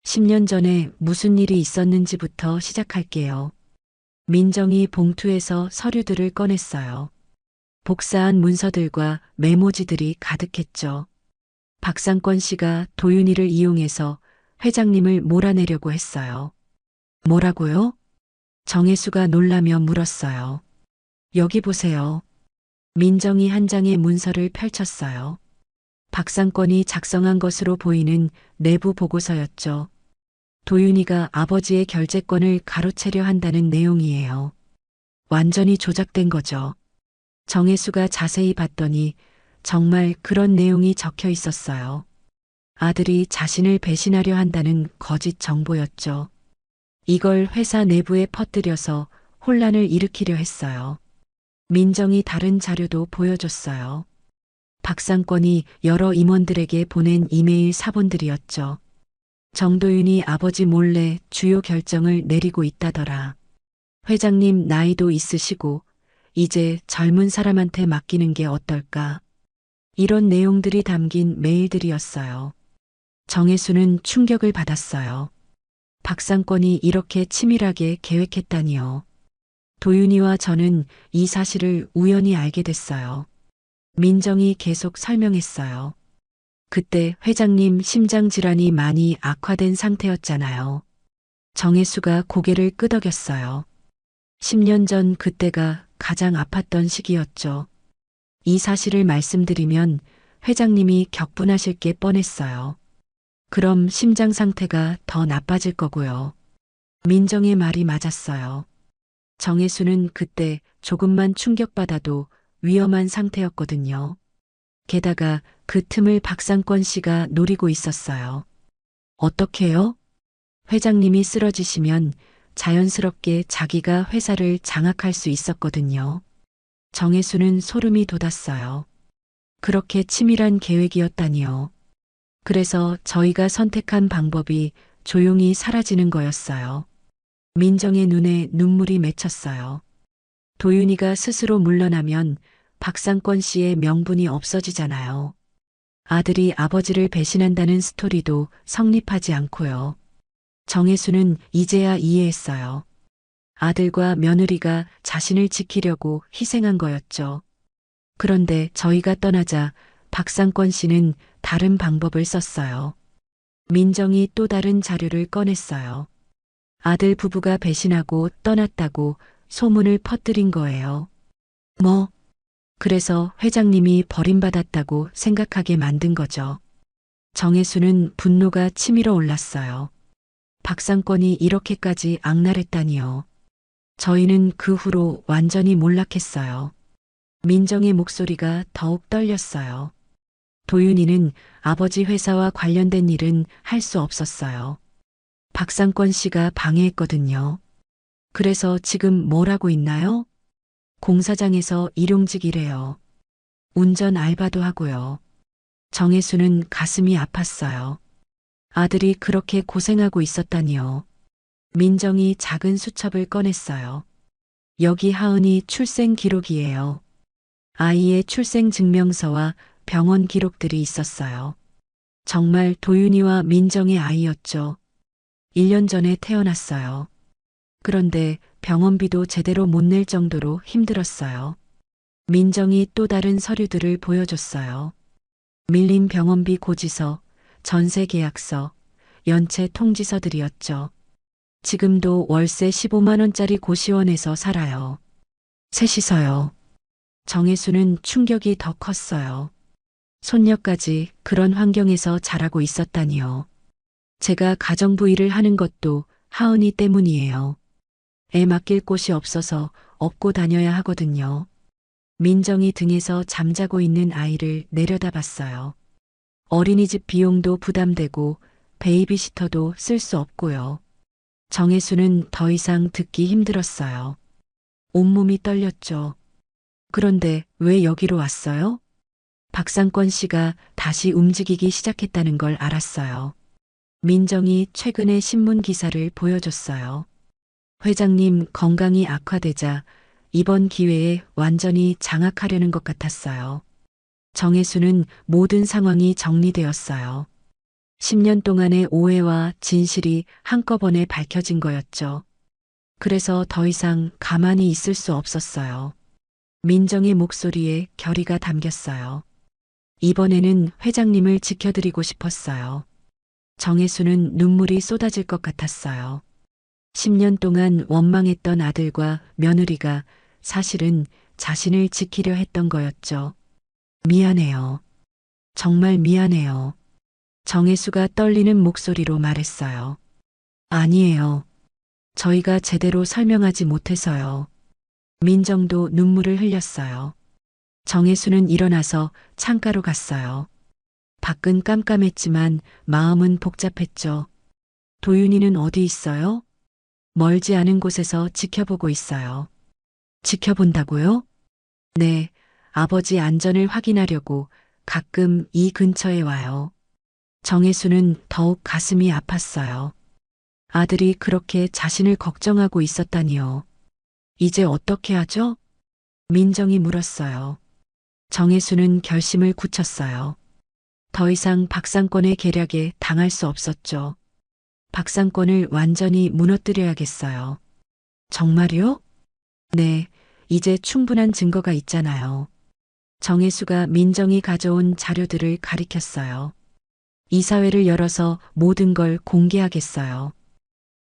10년 전에 무슨 일이 있었는지부터 시작할게요. 민정이 봉투에서 서류들을 꺼냈어요. 복사한 문서들과 메모지들이 가득했죠. 박상권 씨가 도윤이를 이용해서 회장님을 몰아내려고 했어요. 뭐라고요? 정혜수가 놀라며 물었어요. 여기 보세요. 민정이 한 장의 문서를 펼쳤어요. 박상권이 작성한 것으로 보이는 내부 보고서였죠. 도윤이가 아버지의 결재권을 가로채려 한다는 내용이에요. 완전히 조작된 거죠. 정혜수가 자세히 봤더니 정말 그런 내용이 적혀 있었어요. 아들이 자신을 배신하려 한다는 거짓 정보였죠. 이걸 회사 내부에 퍼뜨려서 혼란을 일으키려 했어요. 민정이 다른 자료도 보여줬어요. 박상권이 여러 임원들에게 보낸 이메일 사본들이었죠. 정도윤이 아버지 몰래 주요 결정을 내리고 있다더라. 회장님 나이도 있으시고 이제 젊은 사람한테 맡기는 게 어떨까? 이런 내용들이 담긴 메일들이었어요. 정혜수는 충격을 받았어요. 박상권이 이렇게 치밀하게 계획했다니요. 도윤이와 저는 이 사실을 우연히 알게 됐어요. 민정이 계속 설명했어요. 그때 회장님 심장 질환이 많이 악화된 상태였잖아요. 정혜수가 고개를 끄덕였어요. 10년 전 그때가 가장 아팠던 시기였죠. 이 사실을 말씀드리면 회장님이 격분하실 게 뻔했어요. 그럼 심장 상태가 더 나빠질 거고요. 민정의 말이 맞았어요. 정혜수는 그때 조금만 충격받아도 위험한 상태였거든요. 게다가 그 틈을 박상권 씨가 노리고 있었어요. 어떻게요? 회장님이 쓰러지시면 자연스럽게 자기가 회사를 장악할 수 있었거든요. 정혜수는 소름이 돋았어요. 그렇게 치밀한 계획이었다니요. 그래서 저희가 선택한 방법이 조용히 사라지는 거였어요. 민정의 눈에 눈물이 맺혔어요. 도윤이가 스스로 물러나면 박상권 씨의 명분이 없어지잖아요. 아들이 아버지를 배신한다는 스토리도 성립하지 않고요. 정혜수는 이제야 이해했어요. 아들과 며느리가 자신을 지키려고 희생한 거였죠. 그런데 저희가 떠나자 박상권 씨는 다른 방법을 썼어요. 민정이 또 다른 자료를 꺼냈어요. 아들 부부가 배신하고 떠났다고 소문을 퍼뜨린 거예요. 뭐? 그래서 회장님이 버림받았다고 생각하게 만든 거죠. 정혜수는 분노가 치밀어 올랐어요. 박상권이 이렇게까지 악랄했다니요. 저희는 그 후로 완전히 몰락했어요. 민정의 목소리가 더욱 떨렸어요. 도윤이는 아버지 회사와 관련된 일은 할 수 없었어요. 박상권 씨가 방해했거든요. 그래서 지금 뭘 하고 있나요? 공사장에서 일용직이래요. 운전 알바도 하고요. 정혜수는 가슴이 아팠어요. 아들이 그렇게 고생하고 있었다니요. 민정이 작은 수첩을 꺼냈어요. 여기 하은이 출생 기록이에요. 아이의 출생 증명서와 병원 기록들이 있었어요. 정말 도윤이와 민정의 아이였죠. 1년 전에 태어났어요. 그런데 병원비도 제대로 못 낼 정도로 힘들었어요. 민정이 또 다른 서류들을 보여줬어요. 밀린 병원비 고지서, 전세 계약서, 연체 통지서들이었죠. 지금도 월세 15만 원짜리 고시원에서 살아요. 셋이서요. 정혜수는 충격이 더 컸어요. 손녀까지 그런 환경에서 자라고 있었다니요. 제가 가정부 일을 하는 것도 하은이 때문이에요. 애 맡길 곳이 없어서 업고 다녀야 하거든요. 민정이 등에서 잠자고 있는 아이를 내려다봤어요. 어린이집 비용도 부담되고 베이비시터도 쓸 수 없고요. 정혜수는 더 이상 듣기 힘들었어요. 온몸이 떨렸죠. 그런데 왜 여기로 왔어요? 박상권 씨가 다시 움직이기 시작했다는 걸 알았어요. 민정이 최근의 신문 기사를 보여줬어요. 회장님 건강이 악화되자 이번 기회에 완전히 장악하려는 것 같았어요. 정혜수는 모든 상황이 정리되었어요. 10년 동안의 오해와 진실이 한꺼번에 밝혀진 거였죠. 그래서 더 이상 가만히 있을 수 없었어요. 민정의 목소리에 결의가 담겼어요. 이번에는 회장님을 지켜드리고 싶었어요. 정혜수는 눈물이 쏟아질 것 같았어요. 10년 동안 원망했던 아들과 며느리가 사실은 자신을 지키려 했던 거였죠. 미안해요. 정말 미안해요. 정혜수가 떨리는 목소리로 말했어요. 아니에요. 저희가 제대로 설명하지 못해서요. 민정도 눈물을 흘렸어요. 정혜수는 일어나서 창가로 갔어요. 밖은 깜깜했지만 마음은 복잡했죠. 도윤이는 어디 있어요? 멀지 않은 곳에서 지켜보고 있어요. 지켜본다고요? 네, 아버지 안전을 확인하려고 가끔 이 근처에 와요. 정혜수는 더욱 가슴이 아팠어요. 아들이 그렇게 자신을 걱정하고 있었다니요. 이제 어떻게 하죠? 민정이 물었어요. 정혜수는 결심을 굳혔어요. 더 이상 박상권의 계략에 당할 수 없었죠. 박상권을 완전히 무너뜨려야겠어요. 정말요? 네, 이제 충분한 증거가 있잖아요. 정혜수가 민정이 가져온 자료들을 가리켰어요. 이사회를 열어서 모든 걸 공개하겠어요.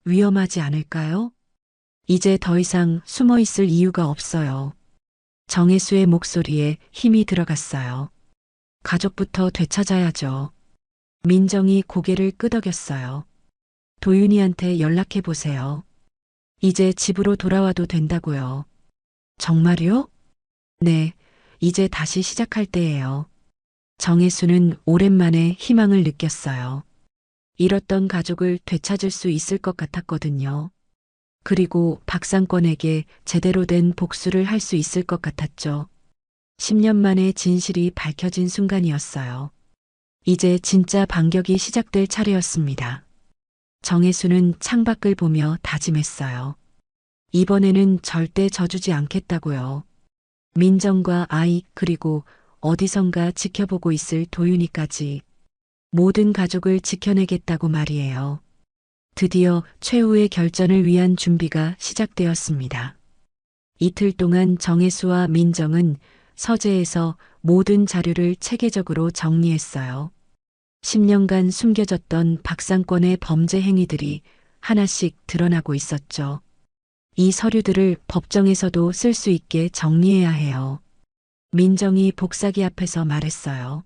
위험하지 않을까요? 이제 더 이상 숨어 있을 이유가 없어요. 정혜수의 목소리에 힘이 들어갔어요. 가족부터 되찾아야죠. 민정이 고개를 끄덕였어요. 도윤이한테 연락해 보세요. 이제 집으로 돌아와도 된다고요. 정말요? 네, 이제 다시 시작할 때예요. 정혜수는 오랜만에 희망을 느꼈어요. 잃었던 가족을 되찾을 수 있을 것 같았거든요. 그리고 박상권에게 제대로 된 복수를 할 수 있을 것 같았죠. 10년 만에 진실이 밝혀진 순간이었어요. 이제 진짜 반격이 시작될 차례였습니다. 정혜수는 창밖을 보며 다짐했어요. 이번에는 절대 져주지 않겠다고요. 민정과 아이 그리고 어디선가 지켜보고 있을 도윤이까지 모든 가족을 지켜내겠다고 말이에요. 드디어 최후의 결전을 위한 준비가 시작되었습니다. 이틀 동안 정혜수와 민정은 서재에서 모든 자료를 체계적으로 정리했어요. 10년간 숨겨졌던 박상권의 범죄 행위들이 하나씩 드러나고 있었죠. 이 서류들을 법정에서도 쓸 수 있게 정리해야 해요. 민정이 복사기 앞에서 말했어요.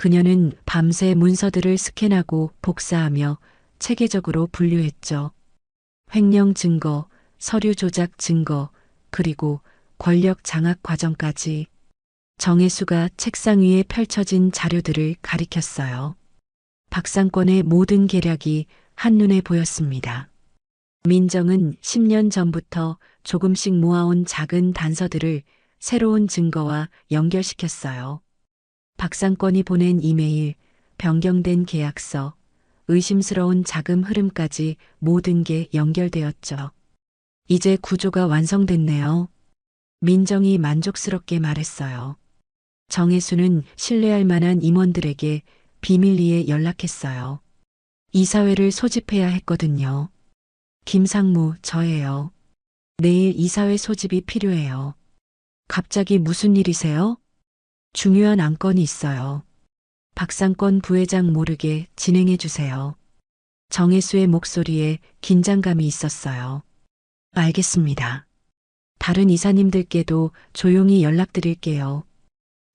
그녀는 밤새 문서들을 스캔하고 복사하며 체계적으로 분류했죠. 횡령 증거, 서류 조작 증거, 그리고 권력 장악 과정까지. 정혜수가 책상 위에 펼쳐진 자료들을 가리켰어요. 박상권의 모든 계략이 한눈에 보였습니다. 민정은 10년 전부터 조금씩 모아온 작은 단서들을 새로운 증거와 연결시켰어요. 박상권이 보낸 이메일, 변경된 계약서, 의심스러운 자금 흐름까지 모든 게 연결되었죠. 이제 구조가 완성됐네요. 민정이 만족스럽게 말했어요. 정혜수는 신뢰할 만한 임원들에게 비밀리에 연락했어요. 이사회를 소집해야 했거든요. 김상무, 저예요. 내일 이사회 소집이 필요해요. 갑자기 무슨 일이세요? 중요한 안건이 있어요. 박상권 부회장 모르게 진행해 주세요. 정혜수의 목소리에 긴장감이 있었어요. 알겠습니다. 다른 이사님들께도 조용히 연락드릴게요.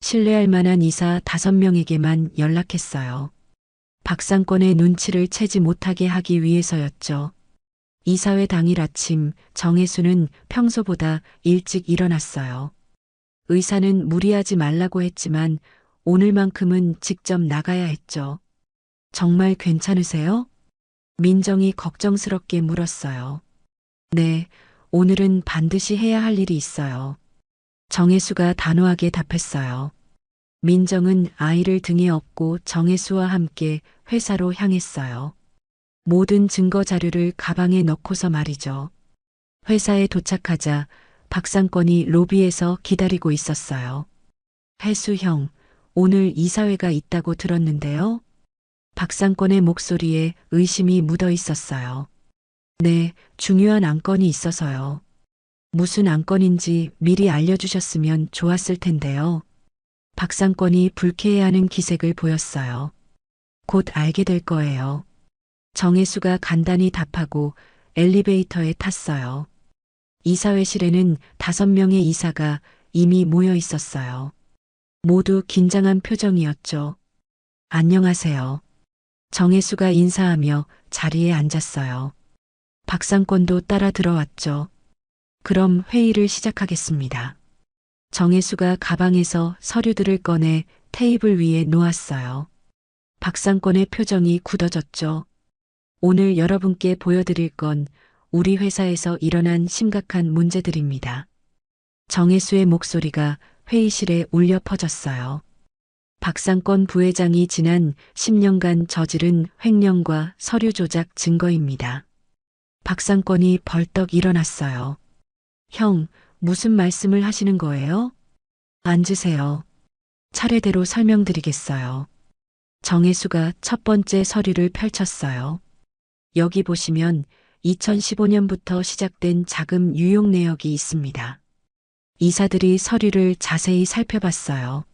신뢰할 만한 이사 5명에게만 연락했어요. 박상권의 눈치를 채지 못하게 하기 위해서였죠. 이사회 당일 아침 정혜수는 평소보다 일찍 일어났어요. 의사는 무리하지 말라고 했지만 오늘만큼은 직접 나가야 했죠. 정말 괜찮으세요? 민정이 걱정스럽게 물었어요. 네, 오늘은 반드시 해야 할 일이 있어요. 정혜수가 단호하게 답했어요. 민정은 아이를 등에 업고 정혜수와 함께 회사로 향했어요. 모든 증거 자료를 가방에 넣고서 말이죠. 회사에 도착하자 박상권이 로비에서 기다리고 있었어요. 혜수 형, 오늘 이사회가 있다고 들었는데요. 박상권의 목소리에 의심이 묻어 있었어요. 네, 중요한 안건이 있어서요. 무슨 안건인지 미리 알려주셨으면 좋았을 텐데요. 박상권이 불쾌해하는 기색을 보였어요. 곧 알게 될 거예요. 정혜수가 간단히 답하고 엘리베이터에 탔어요. 이사회실에는 5명의 이사가 이미 모여 있었어요. 모두 긴장한 표정이었죠. 안녕하세요. 정혜수가 인사하며 자리에 앉았어요. 박상권도 따라 들어왔죠. 그럼 회의를 시작하겠습니다. 정혜수가 가방에서 서류들을 꺼내 테이블 위에 놓았어요. 박상권의 표정이 굳어졌죠. 오늘 여러분께 보여드릴 건 우리 회사에서 일어난 심각한 문제들입니다. 정혜수의 목소리가 회의실에 울려 퍼졌어요. 박상권 부회장이 지난 10년간 저지른 횡령과 서류 조작 증거입니다. 박상권이 벌떡 일어났어요. 형, 무슨 말씀을 하시는 거예요? 앉으세요. 차례대로 설명드리겠어요. 정혜수가 첫 번째 서류를 펼쳤어요. 여기 보시면 2015년부터 시작된 자금 유용 내역이 있습니다. 이사들이 서류를 자세히 살펴봤어요.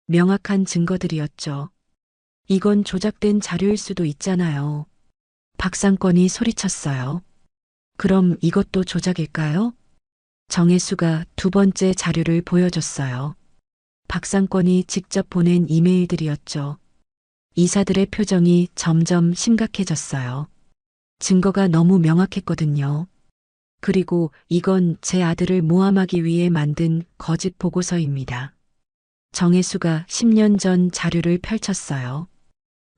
명확한 증거들이었죠. 이건 조작된 자료일 수도 있잖아요. 박상권이 소리쳤어요. 그럼 이것도 조작일까요? 정혜수가 두 번째 자료를 보여줬어요. 박상권이 직접 보낸 이메일들이었죠. 이사들의 표정이 점점 심각해졌어요. 증거가 너무 명확했거든요. 그리고 이건 제 아들을 모함하기 위해 만든 거짓 보고서입니다. 정혜수가 10년 전 자료를 펼쳤어요.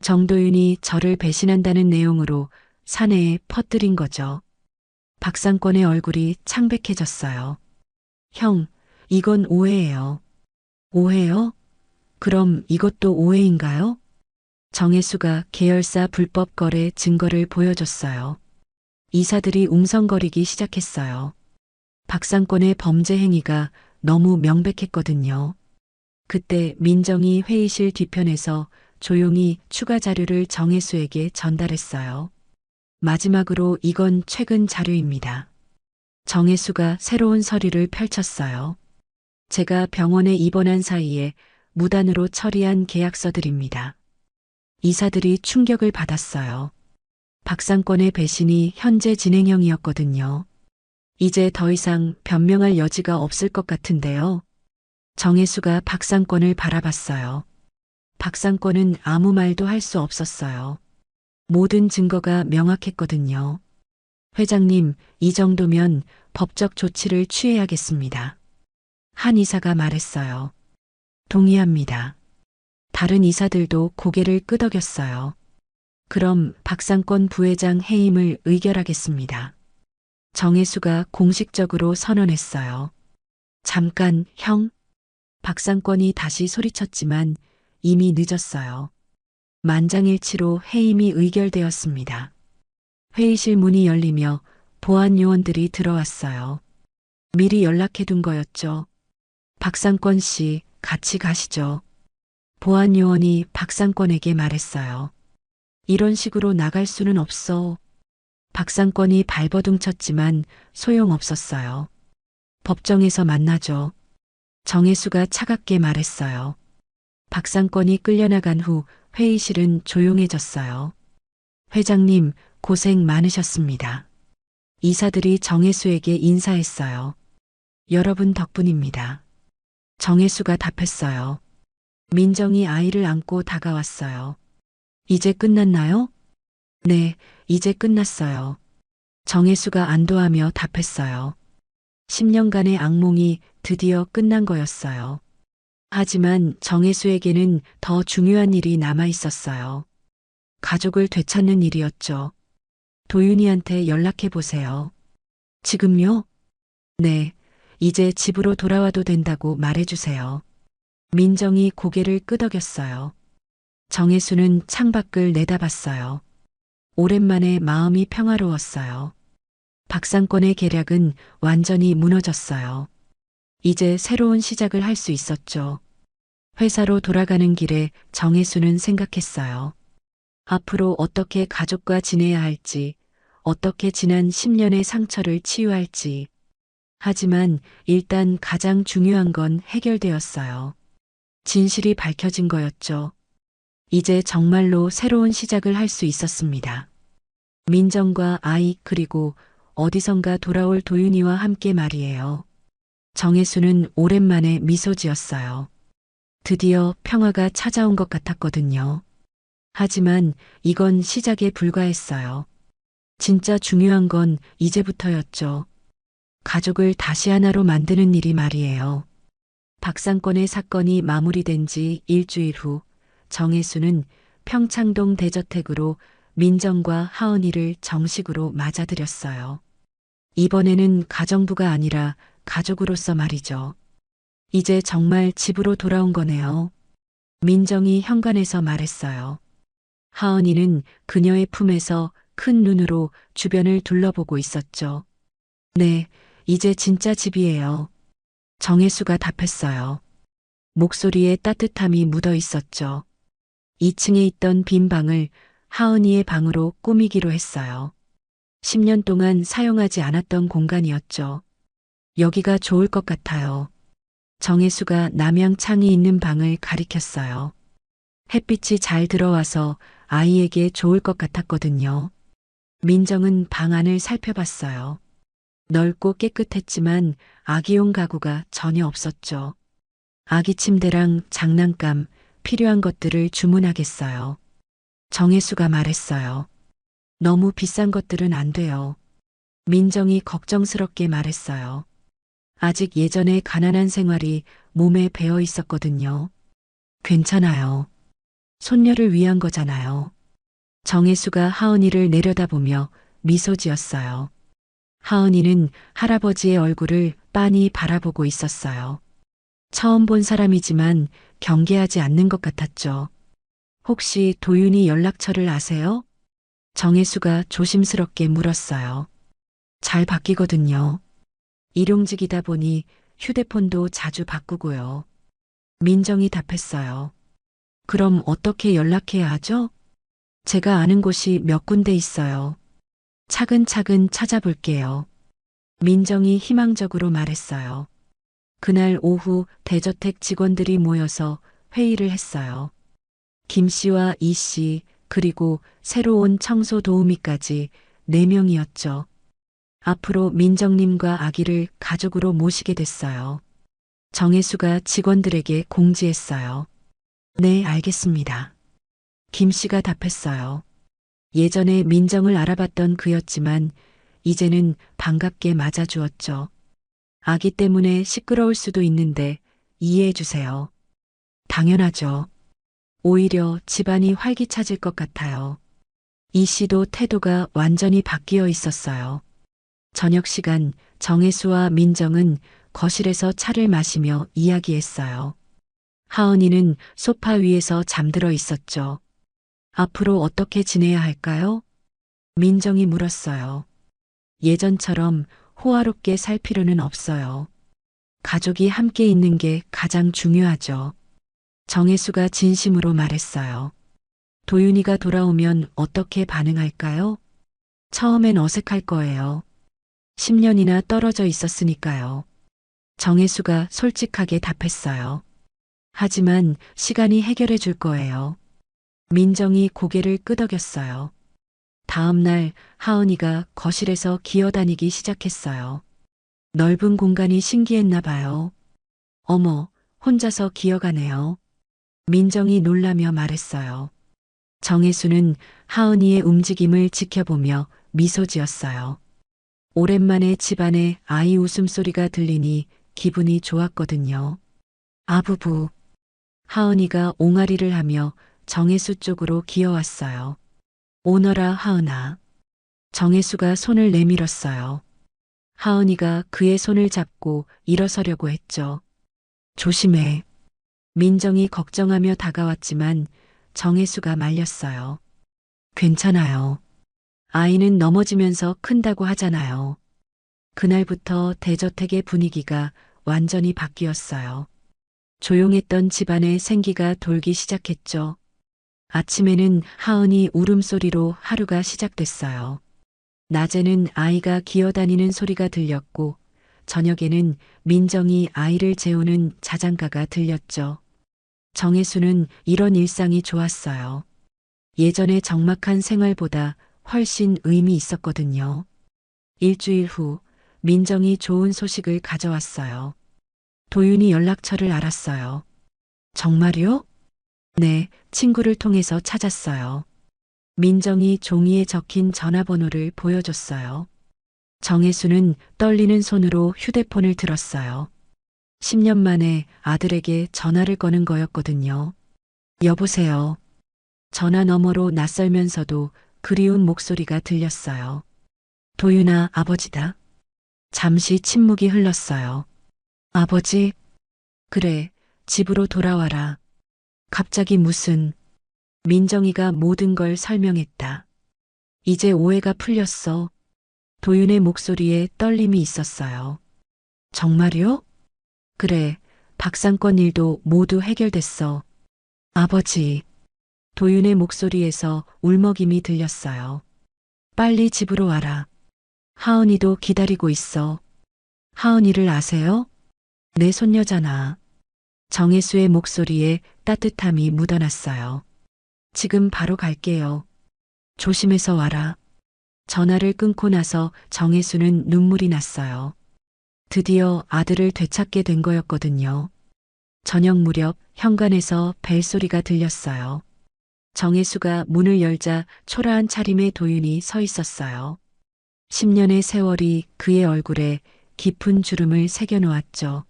정도윤이 저를 배신한다는 내용으로 사내에 퍼뜨린 거죠. 박상권의 얼굴이 창백해졌어요. 형, 이건 오해예요. 오해요? 그럼 이것도 오해인가요? 정혜수가 계열사 불법 거래 증거를 보여줬어요. 이사들이 웅성거리기 시작했어요. 박상권의 범죄 행위가 너무 명백했거든요. 그때 민정이 회의실 뒤편에서 조용히 추가 자료를 정혜수에게 전달했어요. 마지막으로 이건 최근 자료입니다. 정혜수가 새로운 서류를 펼쳤어요. 제가 병원에 입원한 사이에 무단으로 처리한 계약서들입니다. 이사들이 충격을 받았어요. 박상권의 배신이 현재 진행형이었거든요. 이제 더 이상 변명할 여지가 없을 것 같은데요. 정혜수가 박상권을 바라봤어요. 박상권은 아무 말도 할 수 없었어요. 모든 증거가 명확했거든요. 회장님, 이 정도면 법적 조치를 취해야겠습니다. 한 이사가 말했어요. 동의합니다. 다른 이사들도 고개를 끄덕였어요. 그럼 박상권 부회장 해임을 의결하겠습니다. 정혜수가 공식적으로 선언했어요. 잠깐, 형. 박상권이 다시 소리쳤지만 이미 늦었어요. 만장일치로 해임이 의결되었습니다. 회의실 문이 열리며 보안 요원들이 들어왔어요. 미리 연락해둔 거였죠. 박상권 씨, 같이 가시죠. 보안 요원이 박상권에게 말했어요. 이런 식으로 나갈 수는 없어. 박상권이 발버둥 쳤지만 소용없었어요. 법정에서 만나죠. 정혜수가 차갑게 말했어요. 박상권이 끌려나간 후 회의실은 조용해졌어요. 회장님, 고생 많으셨습니다. 이사들이 정혜수에게 인사했어요. 여러분 덕분입니다. 정혜수가 답했어요. 민정이 아이를 안고 다가왔어요. 이제 끝났나요? 네, 이제 끝났어요. 정혜수가 안도하며 답했어요. 10년간의 악몽이 드디어 끝난 거였어요. 하지만 정혜수에게는 더 중요한 일이 남아 있었어요. 가족을 되찾는 일이었죠. 도윤이한테 연락해 보세요. 지금요? 네, 이제 집으로 돌아와도 된다고 말해주세요. 민정이 고개를 끄덕였어요. 정혜수는 창밖을 내다봤어요. 오랜만에 마음이 평화로웠어요. 박상권의 계략은 완전히 무너졌어요. 이제 새로운 시작을 할 수 있었죠. 회사로 돌아가는 길에 정혜수는 생각했어요. 앞으로 어떻게 가족과 지내야 할지, 어떻게 지난 10년의 상처를 치유할지. 하지만 일단 가장 중요한 건 해결되었어요. 진실이 밝혀진 거였죠. 이제 정말로 새로운 시작을 할 수 있었습니다. 민정과 아이 그리고 어디선가 돌아올 도윤이와 함께 말이에요. 정혜수는 오랜만에 미소 지었어요. 드디어 평화가 찾아온 것 같았거든요. 하지만 이건 시작에 불과했어요. 진짜 중요한 건 이제부터였죠. 가족을 다시 하나로 만드는 일이 말이에요. 박상권의 사건이 마무리된 지 일주일 후 정혜수는 평창동 대저택으로 민정과 하은이를 정식으로 맞아들였어요. 이번에는 가정부가 아니라 가족으로서 말이죠. 이제 정말 집으로 돌아온 거네요. 민정이 현관에서 말했어요. 하은이는 그녀의 품에서 큰 눈으로 주변을 둘러보고 있었죠. 네, 이제 진짜 집이에요. 정혜수가 답했어요. 목소리에 따뜻함이 묻어 있었죠. 2층에 있던 빈 방을 하은이의 방으로 꾸미기로 했어요. 10년 동안 사용하지 않았던 공간이었죠. 여기가 좋을 것 같아요. 정혜수가 남향 창이 있는 방을 가리켰어요. 햇빛이 잘 들어와서 아이에게 좋을 것 같았거든요. 민정은 방 안을 살펴봤어요. 넓고 깨끗했지만 아기용 가구가 전혀 없었죠. 아기 침대랑 장난감, 필요한 것들을 주문하겠어요. 정혜수가 말했어요. 너무 비싼 것들은 안 돼요. 민정이 걱정스럽게 말했어요. 아직 예전의 가난한 생활이 몸에 배어 있었거든요. 괜찮아요. 손녀를 위한 거잖아요. 정혜수가 하은이를 내려다보며 미소 지었어요. 하은이는 할아버지의 얼굴을 빤히 바라보고 있었어요. 처음 본 사람이지만 경계하지 않는 것 같았죠. 혹시 도윤이 연락처를 아세요? 정혜수가 조심스럽게 물었어요. 잘 바뀌거든요. 일용직이다 보니 휴대폰도 자주 바꾸고요. 민정이 답했어요. 그럼 어떻게 연락해야 하죠? 제가 아는 곳이 몇 군데 있어요. 차근차근 찾아볼게요. 민정이 희망적으로 말했어요. 그날 오후 대저택 직원들이 모여서 회의를 했어요. 김 씨와 이 씨, 그리고 새로 온 청소 도우미까지 4명이었죠. 앞으로 민정님과 아기를 가족으로 모시게 됐어요. 정혜수가 직원들에게 공지했어요. 네, 알겠습니다. 김 씨가 답했어요. 예전에 민정을 알아봤던 그였지만 이제는 반갑게 맞아주었죠. 아기 때문에 시끄러울 수도 있는데 이해해 주세요. 당연하죠. 오히려 집안이 활기차질 것 같아요. 이 씨도 태도가 완전히 바뀌어 있었어요. 저녁 시간 정혜수와 민정은 거실에서 차를 마시며 이야기했어요. 하은이는 소파 위에서 잠들어 있었죠. 앞으로 어떻게 지내야 할까요? 민정이 물었어요. 예전처럼 호화롭게 살 필요는 없어요. 가족이 함께 있는 게 가장 중요하죠. 정혜수가 진심으로 말했어요. 도윤이가 돌아오면 어떻게 반응할까요? 처음엔 어색할 거예요. 10년이나 떨어져 있었으니까요. 정혜수가 솔직하게 답했어요. 하지만 시간이 해결해 줄 거예요. 민정이 고개를 끄덕였어요. 다음 날 하은이가 거실에서 기어다니기 시작했어요. 넓은 공간이 신기했나 봐요. 어머, 혼자서 기어가네요. 민정이 놀라며 말했어요. 정혜수는 하은이의 움직임을 지켜보며 미소 지었어요. 오랜만에 집안에 아이 웃음소리가 들리니 기분이 좋았거든요. 아부부. 하은이가 옹알이를 하며 정혜수 쪽으로 기어왔어요. 오너라 하은아. 정혜수가 손을 내밀었어요. 하은이가 그의 손을 잡고 일어서려고 했죠. 조심해. 민정이 걱정하며 다가왔지만 정혜수가 말렸어요. 괜찮아요. 아이는 넘어지면서 큰다고 하잖아요. 그날부터 대저택의 분위기가 완전히 바뀌었어요. 조용했던 집안에 생기가 돌기 시작했죠. 아침에는 하은이 울음소리로 하루가 시작됐어요. 낮에는 아이가 기어다니는 소리가 들렸고, 저녁에는 민정이 아이를 재우는 자장가가 들렸죠. 정혜수는 이런 일상이 좋았어요. 예전의 적막한 생활보다 훨씬 의미 있었거든요. 일주일 후, 민정이 좋은 소식을 가져왔어요. 도윤이 연락처를 알았어요. 정말요? 네, 친구를 통해서 찾았어요. 민정이 종이에 적힌 전화번호를 보여줬어요. 정혜수는 떨리는 손으로 휴대폰을 들었어요. 10년 만에 아들에게 전화를 거는 거였거든요. 여보세요. 전화 너머로 낯설면서도 그리운 목소리가 들렸어요. 도윤아, 아버지다. 잠시 침묵이 흘렀어요. 아버지? 그래, 집으로 돌아와라. 갑자기 무슨... 민정이가 모든 걸 설명했다. 이제 오해가 풀렸어. 도윤의 목소리에 떨림이 있었어요. 정말요? 그래, 박상권 일도 모두 해결됐어. 아버지. 도윤의 목소리에서 울먹임이 들렸어요. 빨리 집으로 와라. 하은이도 기다리고 있어. 하은이를 아세요? 내 손녀잖아. 정혜수의 목소리에 따뜻함이 묻어났어요. 지금 바로 갈게요. 조심해서 와라. 전화를 끊고 나서 정혜수는 눈물이 났어요. 드디어 아들을 되찾게 된 거였거든요. 저녁 무렵 현관에서 벨소리가 들렸어요. 정혜수가 문을 열자 초라한 차림의 도윤이 서 있었어요. 10년의 세월이 그의 얼굴에 깊은 주름을 새겨놓았죠.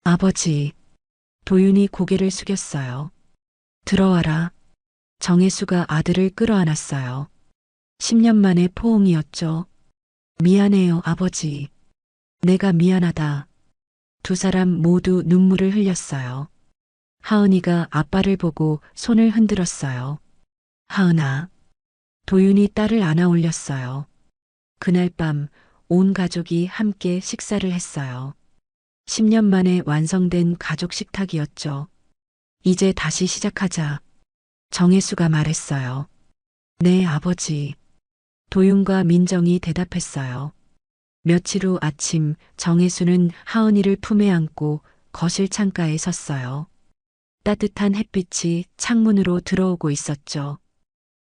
아버지. 도윤이 고개를 숙였어요. 들어와라. 정혜수가 아들을 끌어안았어요. 10년 만의 포옹이었죠. 미안해요, 아버지. 내가 미안하다. 두 사람 모두 눈물을 흘렸어요. 하은이가 아빠를 보고 손을 흔들었어요. 하은아. 도윤이 딸을 안아 올렸어요. 그날 밤 온 가족이 함께 식사를 했어요. 10년 만에 완성된 가족 식탁이었죠. 이제 다시 시작하자. 정혜수가 말했어요. 네, 아버지. 도윤과 민정이 대답했어요. 며칠 후 아침 정혜수는 하은이를 품에 안고 거실 창가에 섰어요. 따뜻한 햇빛이 창문으로 들어오고 있었죠.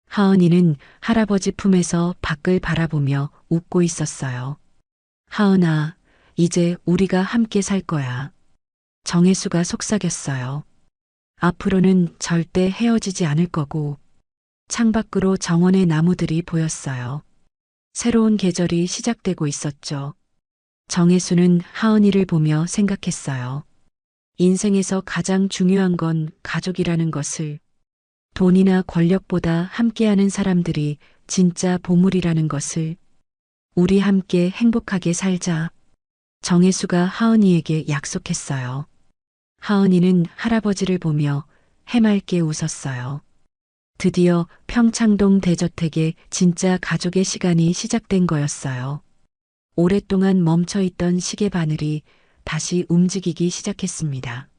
하은이는 할아버지 품에서 밖을 바라보며 웃고 있었어요. 하은아, 이제 우리가 함께 살 거야. 정혜수가 속삭였어요. 앞으로는 절대 헤어지지 않을 거고 창밖으로 정원의 나무들이 보였어요. 새로운 계절이 시작되고 있었죠. 정혜수는 하은이를 보며 생각했어요. 인생에서 가장 중요한 건 가족이라는 것을, 돈이나 권력보다 함께하는 사람들이 진짜 보물이라는 것을, 우리 함께 행복하게 살자. 정혜수가 하은이에게 약속했어요. 하은이는 할아버지를 보며 해맑게 웃었어요. 드디어 평창동 대저택에 진짜 가족의 시간이 시작된 거였어요. 오랫동안 멈춰 있던 시계 바늘이 다시 움직이기 시작했습니다.